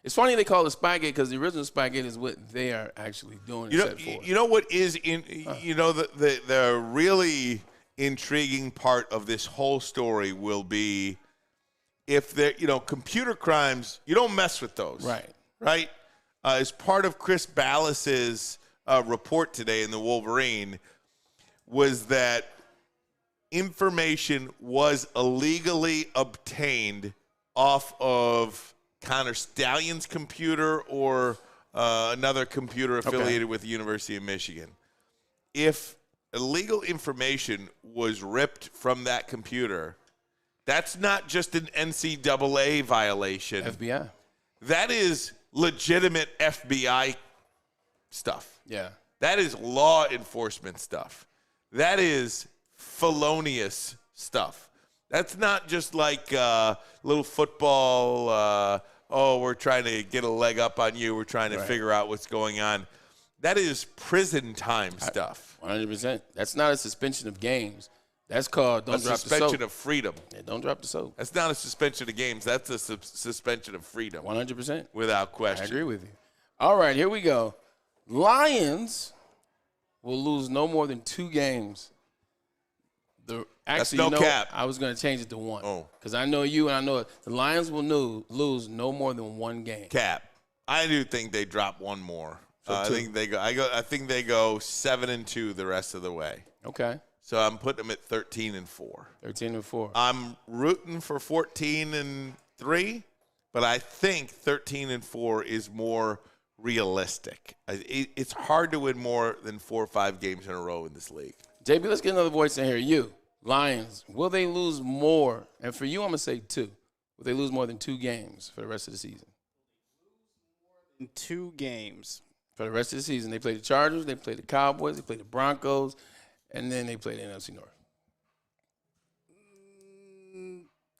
It's funny they call it Spygate because the original Spygate is what they are actually doing. You know what is the really intriguing part of this whole story will be if they're, computer crimes, you don't mess with those. Right? As part of Chris Ballas's report today in the Wolverine was that information was illegally obtained off of Connor Stallion's computer or another computer affiliated with the University of Michigan. If illegal information was ripped from that computer, that's not just an NCAA violation. FBI. That is legitimate FBI stuff. Yeah. That is law enforcement stuff. That is felonious stuff. That's not just like little football, we're trying to get a leg up on you. We're trying to figure out what's going on. That is prison time stuff. 100%. That's not a suspension of games. That's called don't drop the soap. Suspension of freedom. Yeah, don't drop the soap. That's not a suspension of games. That's a suspension of freedom. 100%. Without question. I agree with you. All right, here we go. Lions will lose no more than 2 games. That's no cap. I was going to change it to 1. Oh. Because I know you and I know it. The Lions will lose no more than 1 game. Cap. I do think they drop 1 more. So I 2. think they go. I think they go 7-2 the rest of the way. Okay. So I'm putting them at 13-4. 13-4. I'm rooting for 14-3, but I think 13-4 is more realistic. It's hard to win more than 4 or 5 games in a row in this league. JB, let's get another voice in here. You, Lions, will they lose more? And for you, I'm going to say 2. Will they lose more than 2 games for the rest of the season? 2 games. For the rest of the season. They play the Chargers, they play the Cowboys, they play the Broncos, and then they play the NFC North.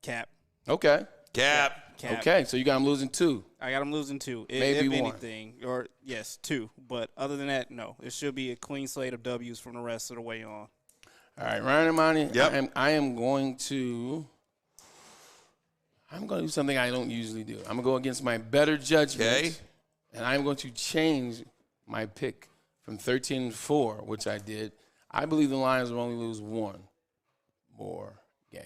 Cap. Okay. Cap. Okay, so you got them losing 2. I got them losing 2. Maybe if 1. anything. Or, yes, 2. But other than that, no. It should be a clean slate of W's from the rest of the way on. All right, Ryan Ermanni, yep. I am going to do something I don't usually do. I'm going to go against my better judgment, and I'm going to change my pick from 13-4, which I did. I believe the Lions will only lose 1 more game.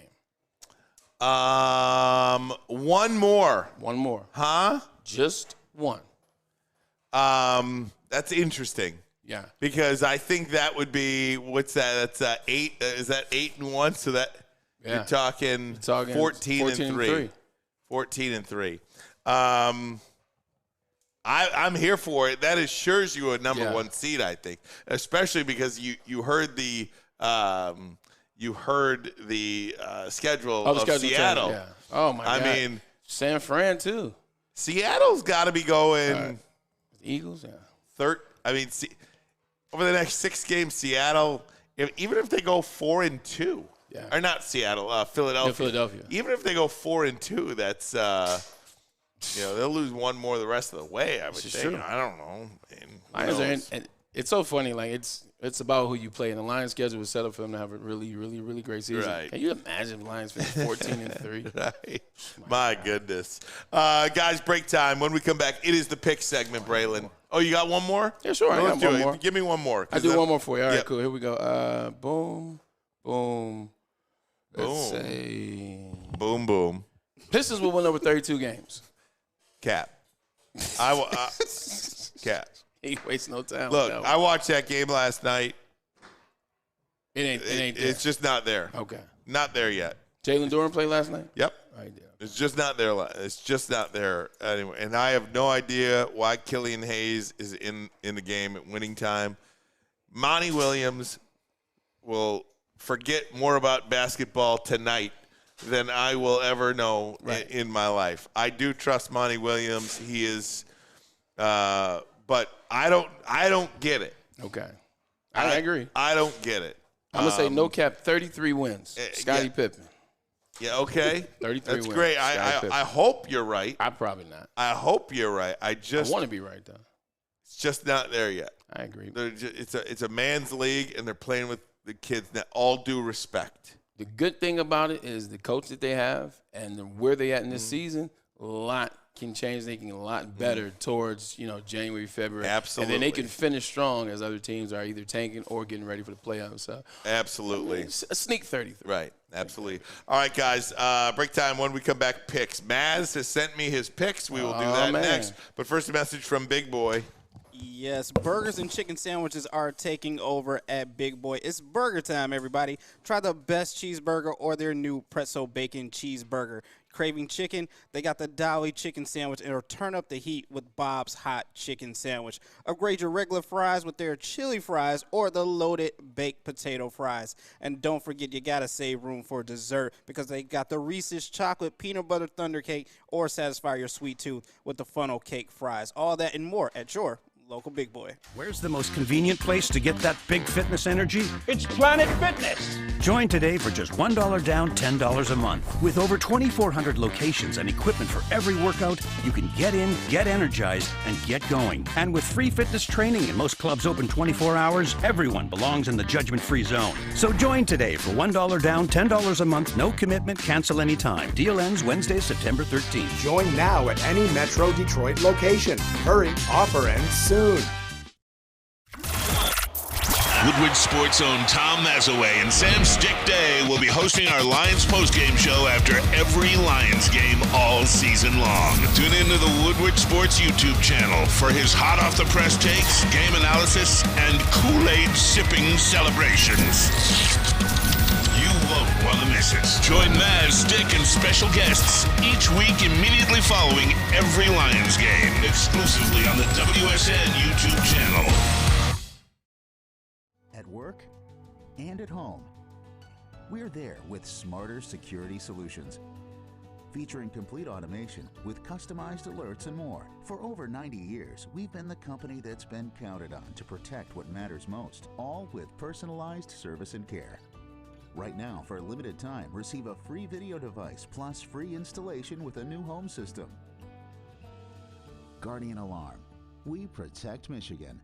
1 more. 1 more. Huh? Just 1. That's interesting. Yeah. Because I think that would be, what's that? That's 8. Is that 8-1? So that you're talking 14-3. 14-3. I'm here for it. That assures you a number 1 seed, I think, especially because you heard the schedule of Seattle. Yeah. Oh my God. I mean, San Fran too. Seattle's got to be going. Eagles, over the next 6 games, Seattle, even if they go 4-2, or not Seattle, Philadelphia. Yeah, Philadelphia. Even if they go 4-2, that's they'll lose 1 more the rest of the way. I would think. True. I don't know. And it's so funny. Like it's about who you play. And the Lions' schedule was set up for them to have a really, really, really great season. Right. Can you imagine the Lions finishing 14-3? Right. My goodness. Guys, break time. When we come back, it is the pick segment, Braylon. Oh, you got 1 more? Yeah, sure. I got 1 more. Give me 1 more. I do 1 more for you. All right, cool. Here we go. Boom, boom. Let's say boom, boom. Pistons will win over 32 games. Cap. Cap. He wastes no time. Look, I watched that game last night. It ain't there. It's just not there. Okay. Not there yet. Jalen Duren played last night? Yep. I did. It's just not there. It's just not there anyway. And I have no idea why Killian Hayes is in the game at winning time. Monty Williams will forget more about basketball tonight than I will ever know in my life. I do trust Monty Williams. He is, but I don't get it. Okay. I agree. I don't get it. I'm going to say no cap 33 wins. Scottie Pippen. Yeah, okay. 33 That's wins. great. I hope you're right. I'm probably not. I hope you're right. I want to be right, though. It's just not there yet. I agree. It's a man's league, and they're playing with the kids. Now, all due respect. The good thing about it is the coach that they have and where they at in this season, a lot can change. They can get a lot better towards, January, February. Absolutely. And then they can finish strong as other teams are either tanking or getting ready for the playoffs. So absolutely. A sneak 33. Right. Absolutely. All right, guys. Break time. When we come back, picks. Maz has sent me his picks. We will do that next. But first, a message from Big Boy. Yes, burgers and chicken sandwiches are taking over at Big Boy. It's burger time, everybody. Try the best cheeseburger or their new pretzel bacon cheeseburger. Craving chicken? They got the Dolly chicken sandwich, or turn up the heat with Bob's hot chicken sandwich. Upgrade your regular fries with their chili fries or the loaded baked potato fries. And don't forget, you got to save room for dessert because they got the Reese's chocolate peanut butter thunder cake, or satisfy your sweet tooth with the funnel cake fries. All that and more at your local Big Boy. Where's the most convenient place to get that big fitness energy? It's Planet Fitness. Join today for just $1 down, $10 a month. With over 2,400 locations and equipment for every workout, you can get in, get energized, and get going. And with free fitness training and most clubs open 24 hours, everyone belongs in the judgment-free zone. So join today for $1 down, $10 a month, no commitment, cancel anytime. Deal ends Wednesday, September 13th. Join now at any Metro Detroit location. Hurry, offer ends soon. Woodward Sports' own Tom Mazaway and Sam Stick Day will be hosting our Lions postgame show after every Lions game all season long. Tune into the Woodward Sports YouTube channel for his hot-off-the-press takes, game analysis, and Kool-Aid sipping celebrations. You won't want to miss it. Join Maz, Stick, and special guests each week immediately following every Lions game, exclusively on the WSN YouTube channel. At work and at home, we're there with smarter security solutions. Featuring complete automation with customized alerts and more. For over 90 years, we've been the company that's been counted on to protect what matters most, all with personalized service and care. Right now, for a limited time, receive a free video device plus free installation with a new home system. Guardian Alarm. We protect Michigan.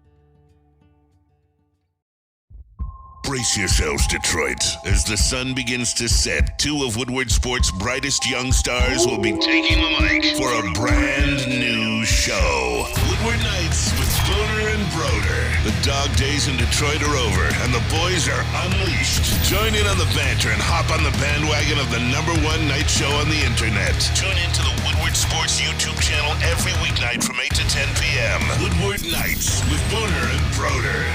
Brace yourselves, Detroit. As the sun begins to set, two of Woodward Sports' brightest young stars will be taking the mic for a brand new show. Woodward Nights with Spooner and Broder. The dog days in Detroit are over, and the boys are unleashed. Join in on the banter and hop on the bandwagon of the #1 night show on the internet. Tune into the Woodward Sports YouTube channel every weeknight from 8 to 10 p.m. Woodward Nights with Spooner and Broder.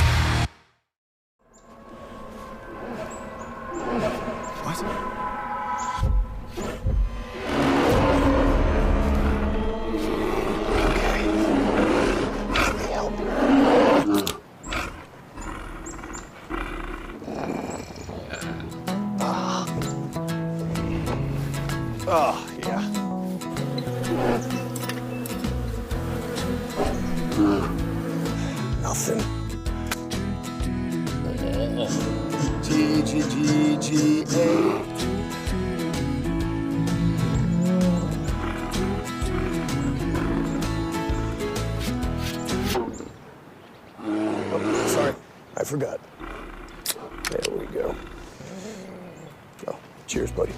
Oh, yeah. Nothing. G-G-G-G-A. Oh, sorry. I forgot. There we go. Oh, cheers, buddy.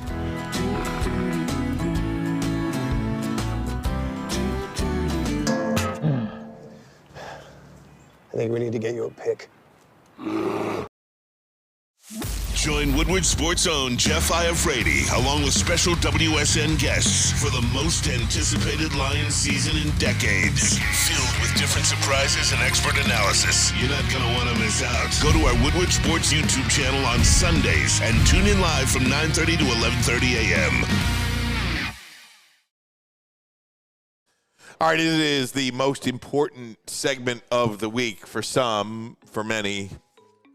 I think we need to get you a pick. Join Woodward Sports' own Jeff Iafrate, along with special WSN guests for the most anticipated Lions season in decades. Filled with different surprises and expert analysis. You're not going to want to miss out. Go to our Woodward Sports YouTube channel on Sundays and tune in live from 9:30 to 11:30 a.m. All right, it is the most important segment of the week for some, for many,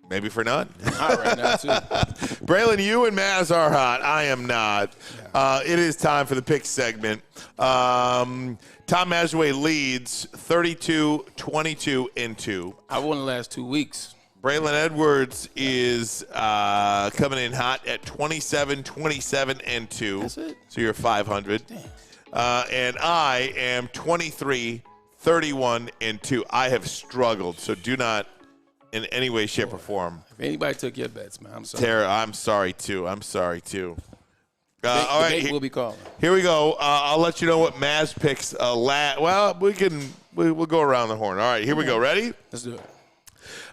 maybe for none. Hot right now, too. Braylon, you and Maz are hot. I am not. It is time for the pick segment. Tom Mazaway leads 32-22 in 2. I won the last 2 weeks. Braylon Edwards is coming in hot at 27, 27, and 2. That's it. So you're 500. And I am 23, 31, and 2. I have struggled, so do not in any way, shape, or form. If anybody took your bets, man, I'm sorry. Tara, I'm sorry, too. All right, we'll be calling. Here we go. I'll let you know what Maz picks. Well, we'll go around the horn. All right, here we go. Ready? Let's do it.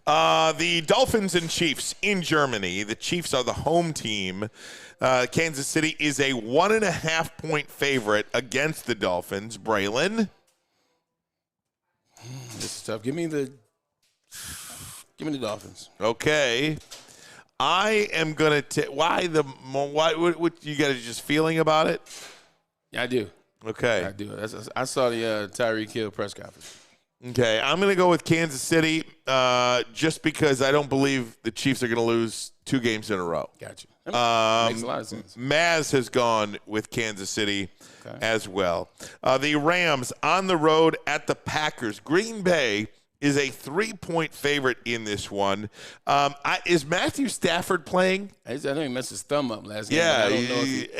The Dolphins and Chiefs in Germany. The Chiefs are the home team. Kansas City is a 1.5-point favorite against the Dolphins. Braylon? This is tough. Give me the Dolphins. Okay. I am going to take – why what you got a just feeling about it? Yeah, I do. Okay. I do. I saw the Tyreek Hill press conference. Okay, I'm going to go with Kansas City just because I don't believe the Chiefs are going to lose 2 games in a row. Gotcha. Makes a lot of sense. Maz has gone with Kansas City as well. The Rams on the road at the Packers. Green Bay is a 3-point favorite in this one. Is Matthew Stafford playing? I know he messed his thumb up last game. Yeah, I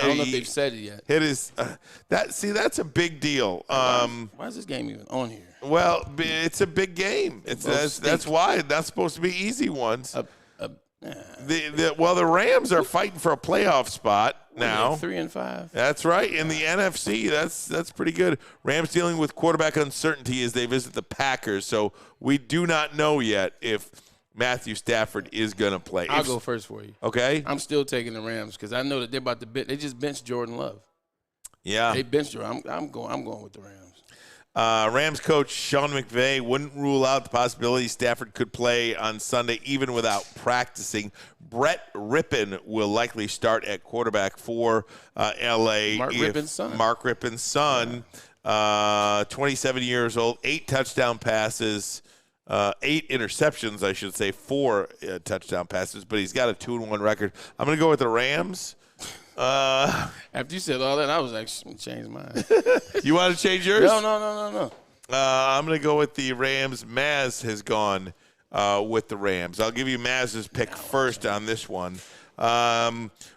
don't know if they've said it yet. It is that's a big deal. Why is this game even on here? Well, it's a big game. That's why that's supposed to be easy ones. The Rams are fighting for a playoff spot now. 3-5. That's right. In the NFC, that's pretty good. Rams dealing with quarterback uncertainty as they visit the Packers. So we do not know yet if Matthew Stafford is going to play. I'll go first for you. Okay. I'm still taking the Rams because I know that they're about to they just benched Jordan Love. Yeah. They benched Jordan. I'm going with the Rams. Rams coach Sean McVay wouldn't rule out the possibility Stafford could play on Sunday even without practicing. Brett Rippon will likely start at quarterback for L.A. Mark Rippon's son. Mark Rippon's son, 27 years old, 8 touchdown passes, 8 interceptions, I should say, 4 touchdown passes, but he's got a 2-1 record. I'm going to go with the Rams. After you said all that, I was actually change mine. You want to change yours? No. I'm going to go with the Rams. Maz has gone with the Rams. I'll give you Maz's pick first on this one.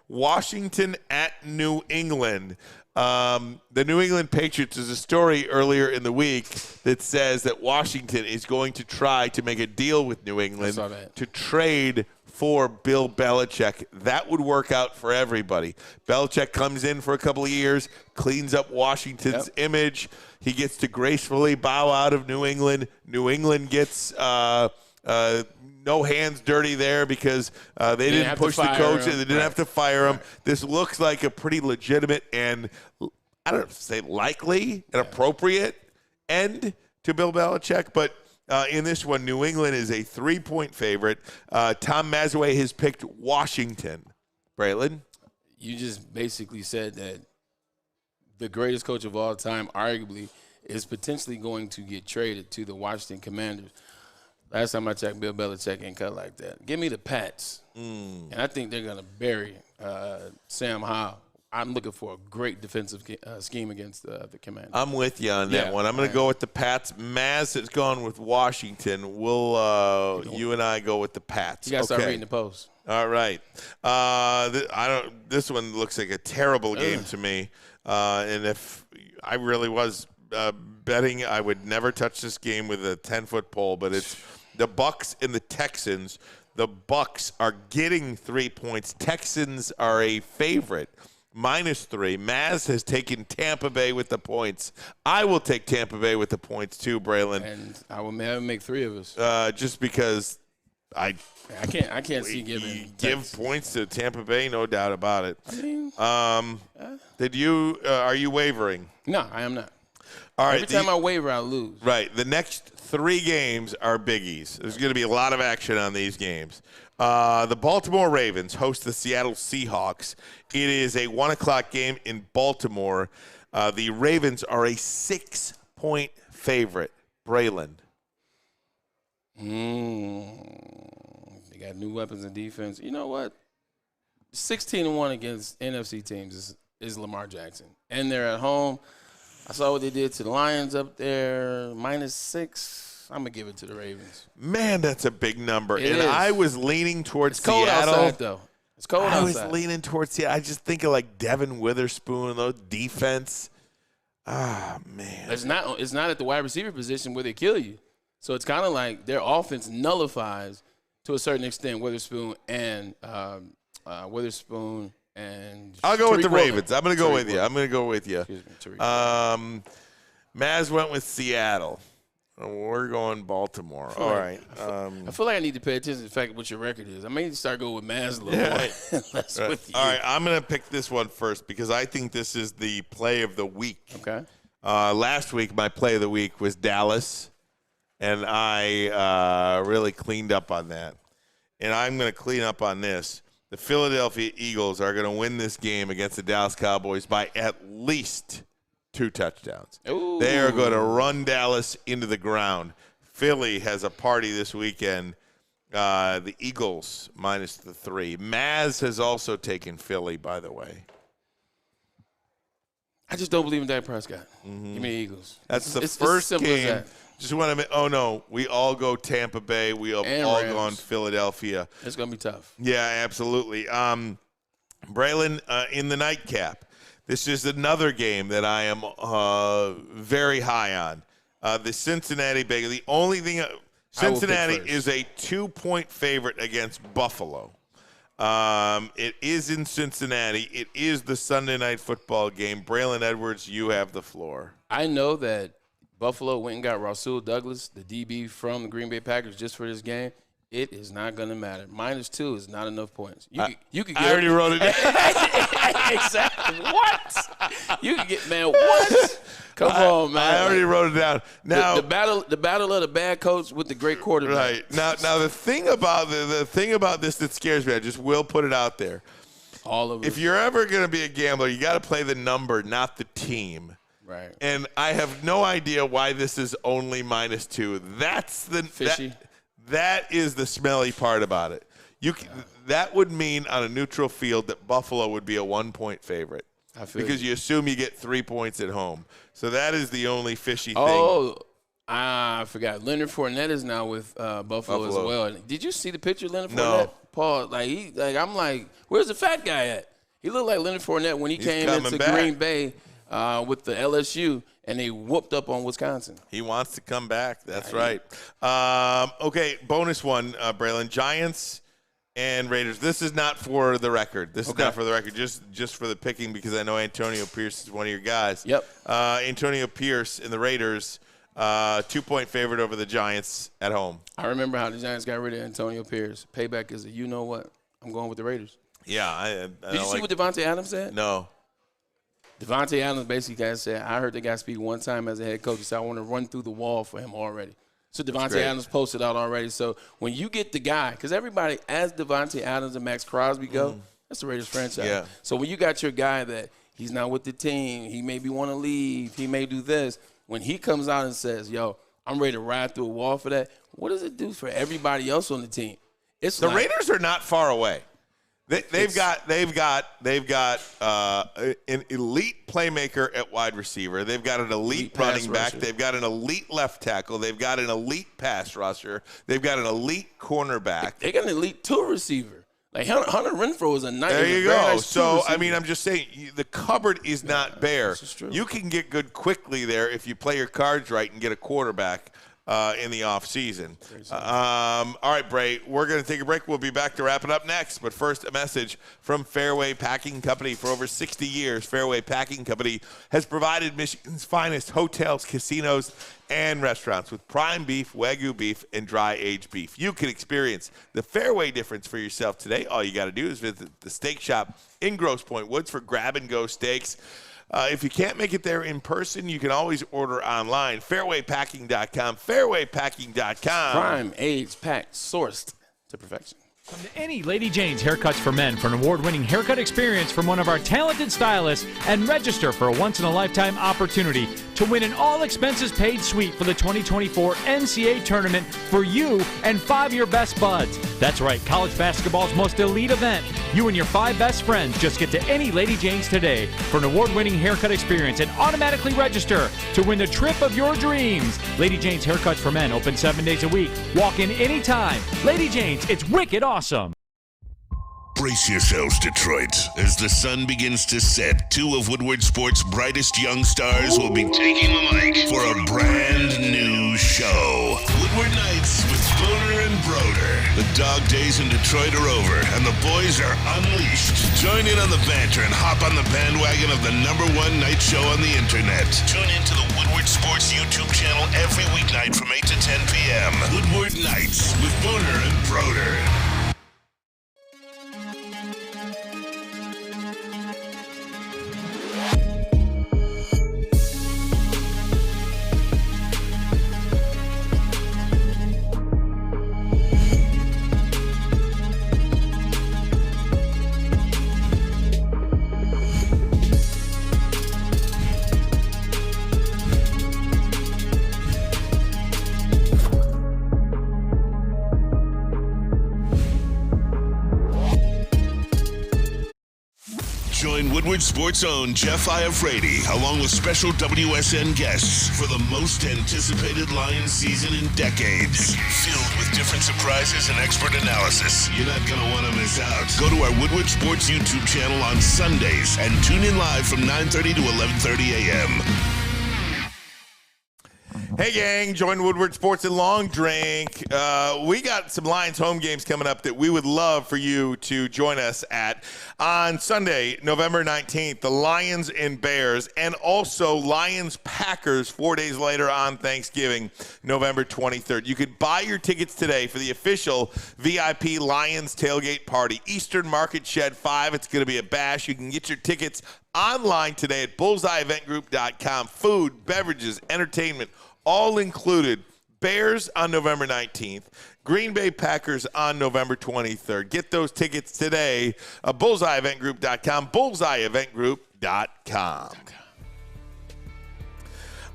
Washington at New England. The New England Patriots, is a story earlier in the week that says that Washington is going to try to make a deal with New England to trade for Bill Belichick. That would work out for everybody. Belichick comes in for a couple of years, cleans up Washington's image. He gets to gracefully bow out of New England. New England gets no hands dirty there because they didn't push the coach. They didn't have to fire him. This looks like a pretty legitimate and, I don't say likely, an appropriate end to Bill Belichick, but in this one, New England is a 3-point favorite. Tom Mazaway has picked Washington. Braylon? You just basically said that the greatest coach of all time, arguably, is potentially going to get traded to the Washington Commanders. Last time I checked, Bill Belichick ain't cut like that. Give me the Pats. And I think they're going to bury Sam Howell. I'm looking for a great defensive scheme against the Commanders. I'm with you on that one. I'm going to go with the Pats. Maz has gone with Washington. We'll you and I go with the Pats. You got to start reading the post. All right. This one looks like a terrible game to me. And if I really was betting, I would never touch this game with a 10-foot pole. But it's the Bucs and the Texans. The Bucs are getting 3 points. Texans are a favorite. -3. Maz has taken Tampa Bay with the points. I will take Tampa Bay with the points too, Braylon. And I will make 3 of us. Just because I can't see giving points to Tampa Bay, no doubt about it. I mean, are you wavering? No, I am not. All right. Every time I waver, I lose. Right. The next 3 games are biggies. There's going to be a lot of action on these games. The Baltimore Ravens host the Seattle Seahawks. It is a 1:00 game in Baltimore. The Ravens are a 6-point favorite. Braylon. They got new weapons in defense. You know what? 16-1 against NFC teams is Lamar Jackson. And they're at home. I saw what they did to the Lions up there, -6. I'm going to give it to the Ravens. Man, that's a big number. It and is. I was leaning towards It's cold Seattle. outside, though. It's cold outside. I was leaning towards Seattle. I just think of like Devin Witherspoon and those defense. Ah, man. It's not at the wide receiver position where they kill you. So it's kind of like their offense nullifies to a certain extent Witherspoon and I'll go Tariq with the Woolen. Ravens. I'm going to go Tariq with you. Woolen. I'm going to go with you. Excuse me, Maz went with Seattle. We're going Baltimore. All right. I feel like I need to pay attention to the fact what your record is. I may need to start going with Maz a little more. Less with you. All right. I'm going to pick this one first because I think this is the play of the week. Okay. Last week, my play of the week was Dallas, and I really cleaned up on that. And I'm going to clean up on this. The Philadelphia Eagles are going to win this game against the Dallas Cowboys by at least 2 touchdowns. Ooh. They are going to run Dallas into the ground. Philly has a party this weekend. The Eagles minus the 3. Maz has also taken Philly, by the way. I just don't believe in Dak Prescott. Give me the Eagles. That's the It's first simple as game. that. Just want to. Oh no, we all go Tampa Bay. We have And all Rams. gone Philadelphia. It's going to be tough. Yeah, absolutely. Braylon, in the nightcap. This is another game that I am very high on. The Cincinnati Bengals. The only thing, Cincinnati is a 2-point favorite against Buffalo. It is in Cincinnati. It is the Sunday night football game. Braylon Edwards, you have the floor. I know that Buffalo went and got Rasul Douglas, the DB from the Green Bay Packers, just for this game. It is not going to matter. -2 is not enough points. You could get. I already wrote it down. Exactly. What? You could get, man. What? Come on, man. I already wrote it down. Now the battle of the bad coach with the great quarterback. Right. Now the thing about the thing about this that scares me, I just will put it out there. All of it. If you're ever going to be a gambler, you got to play the number, not the team. Right. And I have no idea why this is only -2. That's the fishy. That is the smelly part about it. That would mean on a neutral field that Buffalo would be a 1-point favorite. Because you assume you get 3 points at home. So that is the only fishy thing. Oh, I forgot. Leonard Fournette is now with Buffalo as well. Did you see the picture of Leonard Fournette? Paul, I'm like, where's the fat guy at? He looked like Leonard Fournette when he came into Green Bay with the LSU, and they whooped up on Wisconsin. He wants to come back. That's right. Okay, bonus one, Braylon. Giants and Raiders. This is not for the record. This is not for the record. Just for the picking because I know Antonio Pierce is one of your guys. Yep. Antonio Pierce and the Raiders, 2-point favorite over the Giants at home. I remember how the Giants got rid of Antonio Pierce. Payback is you know what? I'm going with the Raiders. Yeah. Did you see what Devontae Adams said? No. Devontae Adams basically said, I heard the guy speak one time as a head coach. He said, I want to run through the wall for him already. So Devontae Adams posted out already. So when you get the guy, because everybody, as Devontae Adams and Max Crosby go, that's the Raiders franchise. Yeah. So when you got your guy that he's not with the team, he maybe want to leave, he may do this. When he comes out and says, yo, I'm ready to ride through a wall for that, what does it do for everybody else on the team? It's the Raiders are not far away. They've got an elite playmaker at wide receiver. They've got an elite running back. They've got an elite left tackle. They've got an elite pass rusher. They've got an elite cornerback. They got an elite 2 receiver. Like Hunter Renfrow is a nice. There you go. Nice so I mean, I'm just saying the cupboard is not bare. This is true. You can get good quickly there if you play your cards right and get a quarterback in the offseason. All right, Bray, we're going to take a break. We'll be back to wrap it up next. But first, a message from Fairway Packing Company. For over 60 years, Fairway Packing Company has provided Michigan's finest hotels, casinos, and restaurants with prime beef, Wagyu beef, and dry-aged beef. You can experience the Fairway difference for yourself today. All you got to do is visit the steak shop in Grosse Pointe Woods for grab-and-go steaks. If you can't make it there in person, you can always order online. Fairwaypacking.com. Fairwaypacking.com. Prime, aged, packed, sourced to perfection. Come to any Lady Jane's Haircuts for Men for an award-winning haircut experience from one of our talented stylists and register for a once-in-a-lifetime opportunity to win an all-expenses-paid suite for the 2024 NCAA tournament for you and 5 of your best buds. That's right, college basketball's most elite event. You and your 5 best friends just get to any Lady Jane's today for an award-winning haircut experience and automatically register to win the trip of your dreams. Lady Jane's Haircuts for Men open 7 days a week. Walk in anytime. Lady Jane's, it's wicked awesome. Brace yourselves, Detroit. As the sun begins to set, 2 of Woodward Sports' brightest young stars will be taking the mic for a brand new show. Woodward Nights with Spooner and Broder. The dog days in Detroit are over, and the boys are unleashed. Join in on the banter and hop on the bandwagon of the #1 night show on the internet. Tune into the Woodward Sports YouTube channel every weeknight from 8 to 10 p.m. Woodward Nights with Spooner and Broder. Join Woodward Sports' own Jeff Iafrate, along with special WSN guests for the most anticipated Lions season in decades. Filled with different surprises and expert analysis. You're not going to want to miss out. Go to our Woodward Sports YouTube channel on Sundays and tune in live from 9:30 to 11:30 a.m. Hey, gang, join Woodward Sports and Long Drink. We got some Lions home games coming up that we would love for you to join us at. On Sunday, November 19th, the Lions and Bears, and also Lions-Packers 4 days later on Thanksgiving, November 23rd. You could buy your tickets today for the official VIP Lions tailgate party. Eastern Market Shed 5. It's going to be a bash. You can get your tickets online today at bullseyeeventgroup.com. Food, beverages, entertainment, all included. Bears on November 19th. Green Bay Packers on November 23rd. Get those tickets today. Bullseyeeventgroup.com. Bullseyeeventgroup.com.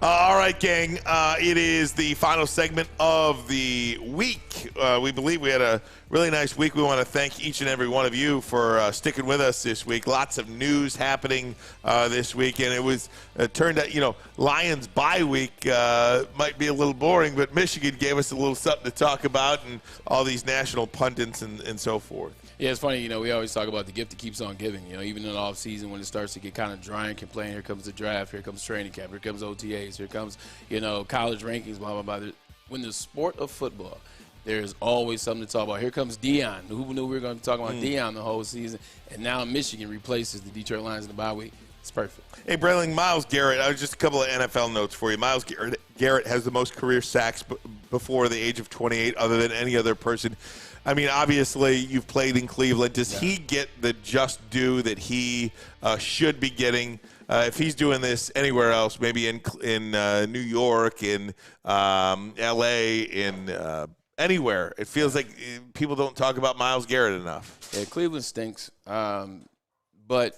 All right, gang. It is the final segment of the week. We believe we had a really nice week. We want to thank each and every one of you for sticking with us this week. Lots of news happening this week, and it turned out, Lions bye week might be a little boring, but Michigan gave us a little something to talk about, and all these national pundits and so forth. Yeah, it's funny, we always talk about the gift that keeps on giving. Even in the offseason when it starts to get kind of dry and complain, here comes the draft, here comes training camp, here comes OTAs, here comes, college rankings, blah, blah, blah. When the sport of football, there's always something to talk about. Here comes Deion. Who knew we were going to be talking about Deion the whole season? And now Michigan replaces the Detroit Lions in the bye week. It's perfect. Hey, Braylon, Myles Garrett, just a couple of NFL notes for you. Myles Garrett has the most career sacks before the age of 28 other than any other person. I mean, obviously, you've played in Cleveland. Does he get the just due that he should be getting? If he's doing this anywhere else, maybe in New York, in L.A., in anywhere, it feels like people don't talk about Myles Garrett enough. Yeah, Cleveland stinks, but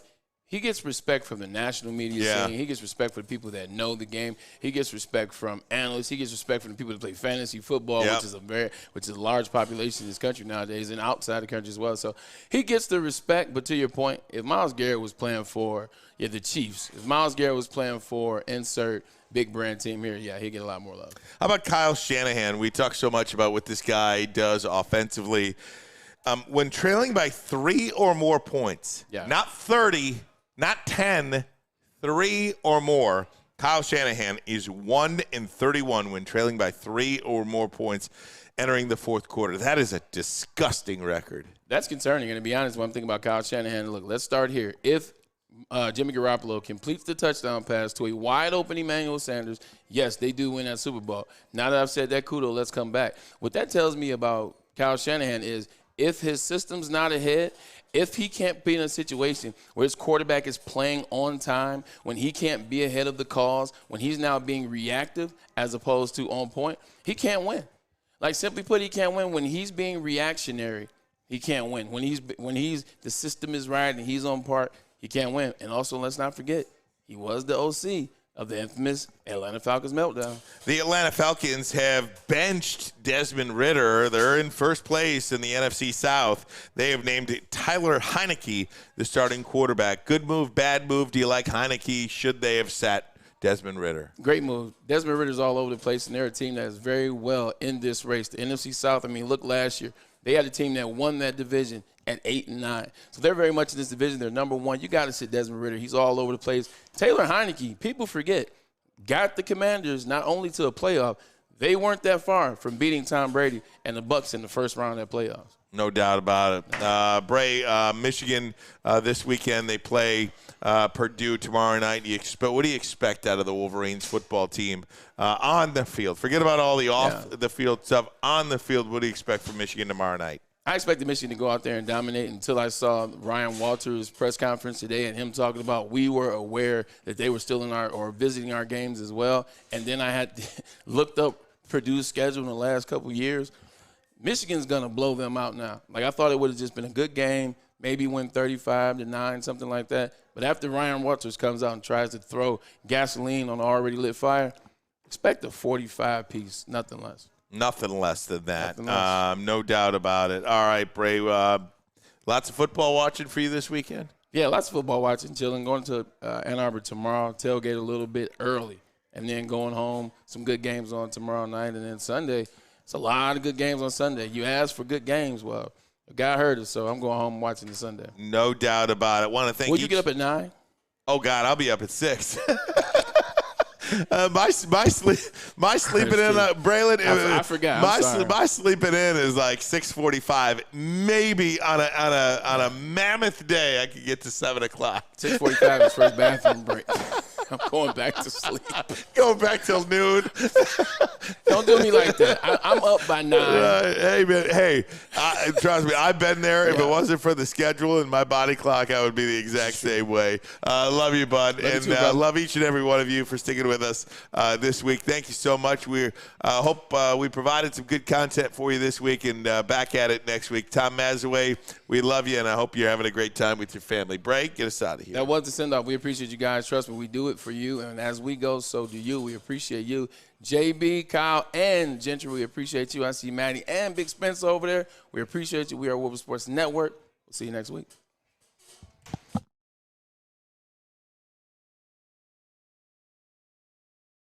he gets respect from the national media scene. He gets respect from the people that know the game. He gets respect from analysts. He gets respect from the people that play fantasy football, which is a large population in this country nowadays and outside the country as well. So he gets the respect. But to your point, if Myles Garrett was playing for the Chiefs, if Myles Garrett was playing for insert big brand team here, he'd get a lot more love. How about Kyle Shanahan? We talk so much about what this guy does offensively. When trailing by 3 or more points, not 30, not 10, 3 or more, Kyle Shanahan is 1-31 when trailing by 3 or more points entering the fourth quarter. That is a disgusting record. That's concerning. And to be honest, when I'm thinking about Kyle Shanahan, look, let's start here. If Jimmy Garoppolo completes the touchdown pass to a wide-open Emmanuel Sanders, yes, they do win that Super Bowl. Now that I've said that, kudos, let's come back. What that tells me about Kyle Shanahan is if his system's not ahead, if he can't be in a situation where his quarterback is playing on time, when he can't be ahead of the calls, when he's now being reactive as opposed to on point, he can't win. Like, simply put, he can't win. When he's being reactionary, he can't win. When the system is right and he's on part, he can't win. And also, let's not forget, he was the OC of the infamous Atlanta Falcons meltdown. The Atlanta Falcons have benched Desmond Ridder. They're in first place in the NFC South. They have named Tyler Heineke the starting quarterback. Good move, bad move. Do you like Heineke? Should they have sat Desmond Ridder? Great move. Desmond Ridder's all over the place, and they're a team that is very well in this race. The NFC South, I mean, look last year. They had a team that won that division at 8-9. So they're very much in this division. They're number one. You got to sit Desmond Ridder. He's all over the place. Taylor Heineke, people forget, got the Commanders not only to a playoff, they weren't that far from beating Tom Brady and the Bucs in the first round of that playoffs. No doubt about it. Bray, Michigan this weekend, they play Purdue tomorrow night. What do you expect out of the Wolverines football team on the field? Forget about all the off-the-field stuff. On the field, what do you expect from Michigan tomorrow night? I expected Michigan to go out there and dominate until I saw Ryan Walters' press conference today and him talking about we were aware that they were still in or visiting our games as well. And then I had looked up Purdue's schedule in the last couple of years. Michigan's going to blow them out now. Like, I thought it would have just been a good game, maybe win 35-9, something like that. But after Ryan Walters comes out and tries to throw gasoline on an already lit fire, expect a 45-piece, nothing less. Nothing less than that. No doubt about it. All right, Bray, lots of football watching for you this weekend? Yeah, lots of football watching, chilling, going to Ann Arbor tomorrow, tailgate a little bit early, and then going home, some good games on tomorrow night, and then Sunday. It's a lot of good games on Sunday. You asked for good games. Well, a guy heard it, so I'm going home watching the Sunday. No doubt about it. Want to thank Will you get up at 9? Oh, God, I'll be up at 6. My sleeping in, Braylon. I forgot. My sleeping in is like 6:45. Maybe on a mammoth day, I could get to 7 o'clock. 6:45 is first bathroom break. I'm going back to sleep. Going back till noon. Don't do me like that. I'm up by 9. Hey, man. Hey, trust me. I've been there. If it wasn't for the schedule and my body clock, I would be the exact same way. Love you, bud. Love each and every one of you for sticking with us this week. Thank you so much. We hope we provided some good content for you this week, and back at it next week. Tom Mazaway, we love you, and I hope you're having a great time with your family. Bray, get us out of here. That was the send-off. We appreciate you guys. Trust me, we do it for you, and as we go, so do you. We appreciate you. JB, Kyle, and Gentry, we appreciate you. I see Maddie and Big Spence over there. We appreciate you. We are Woodward Sports Network. We'll see you next week.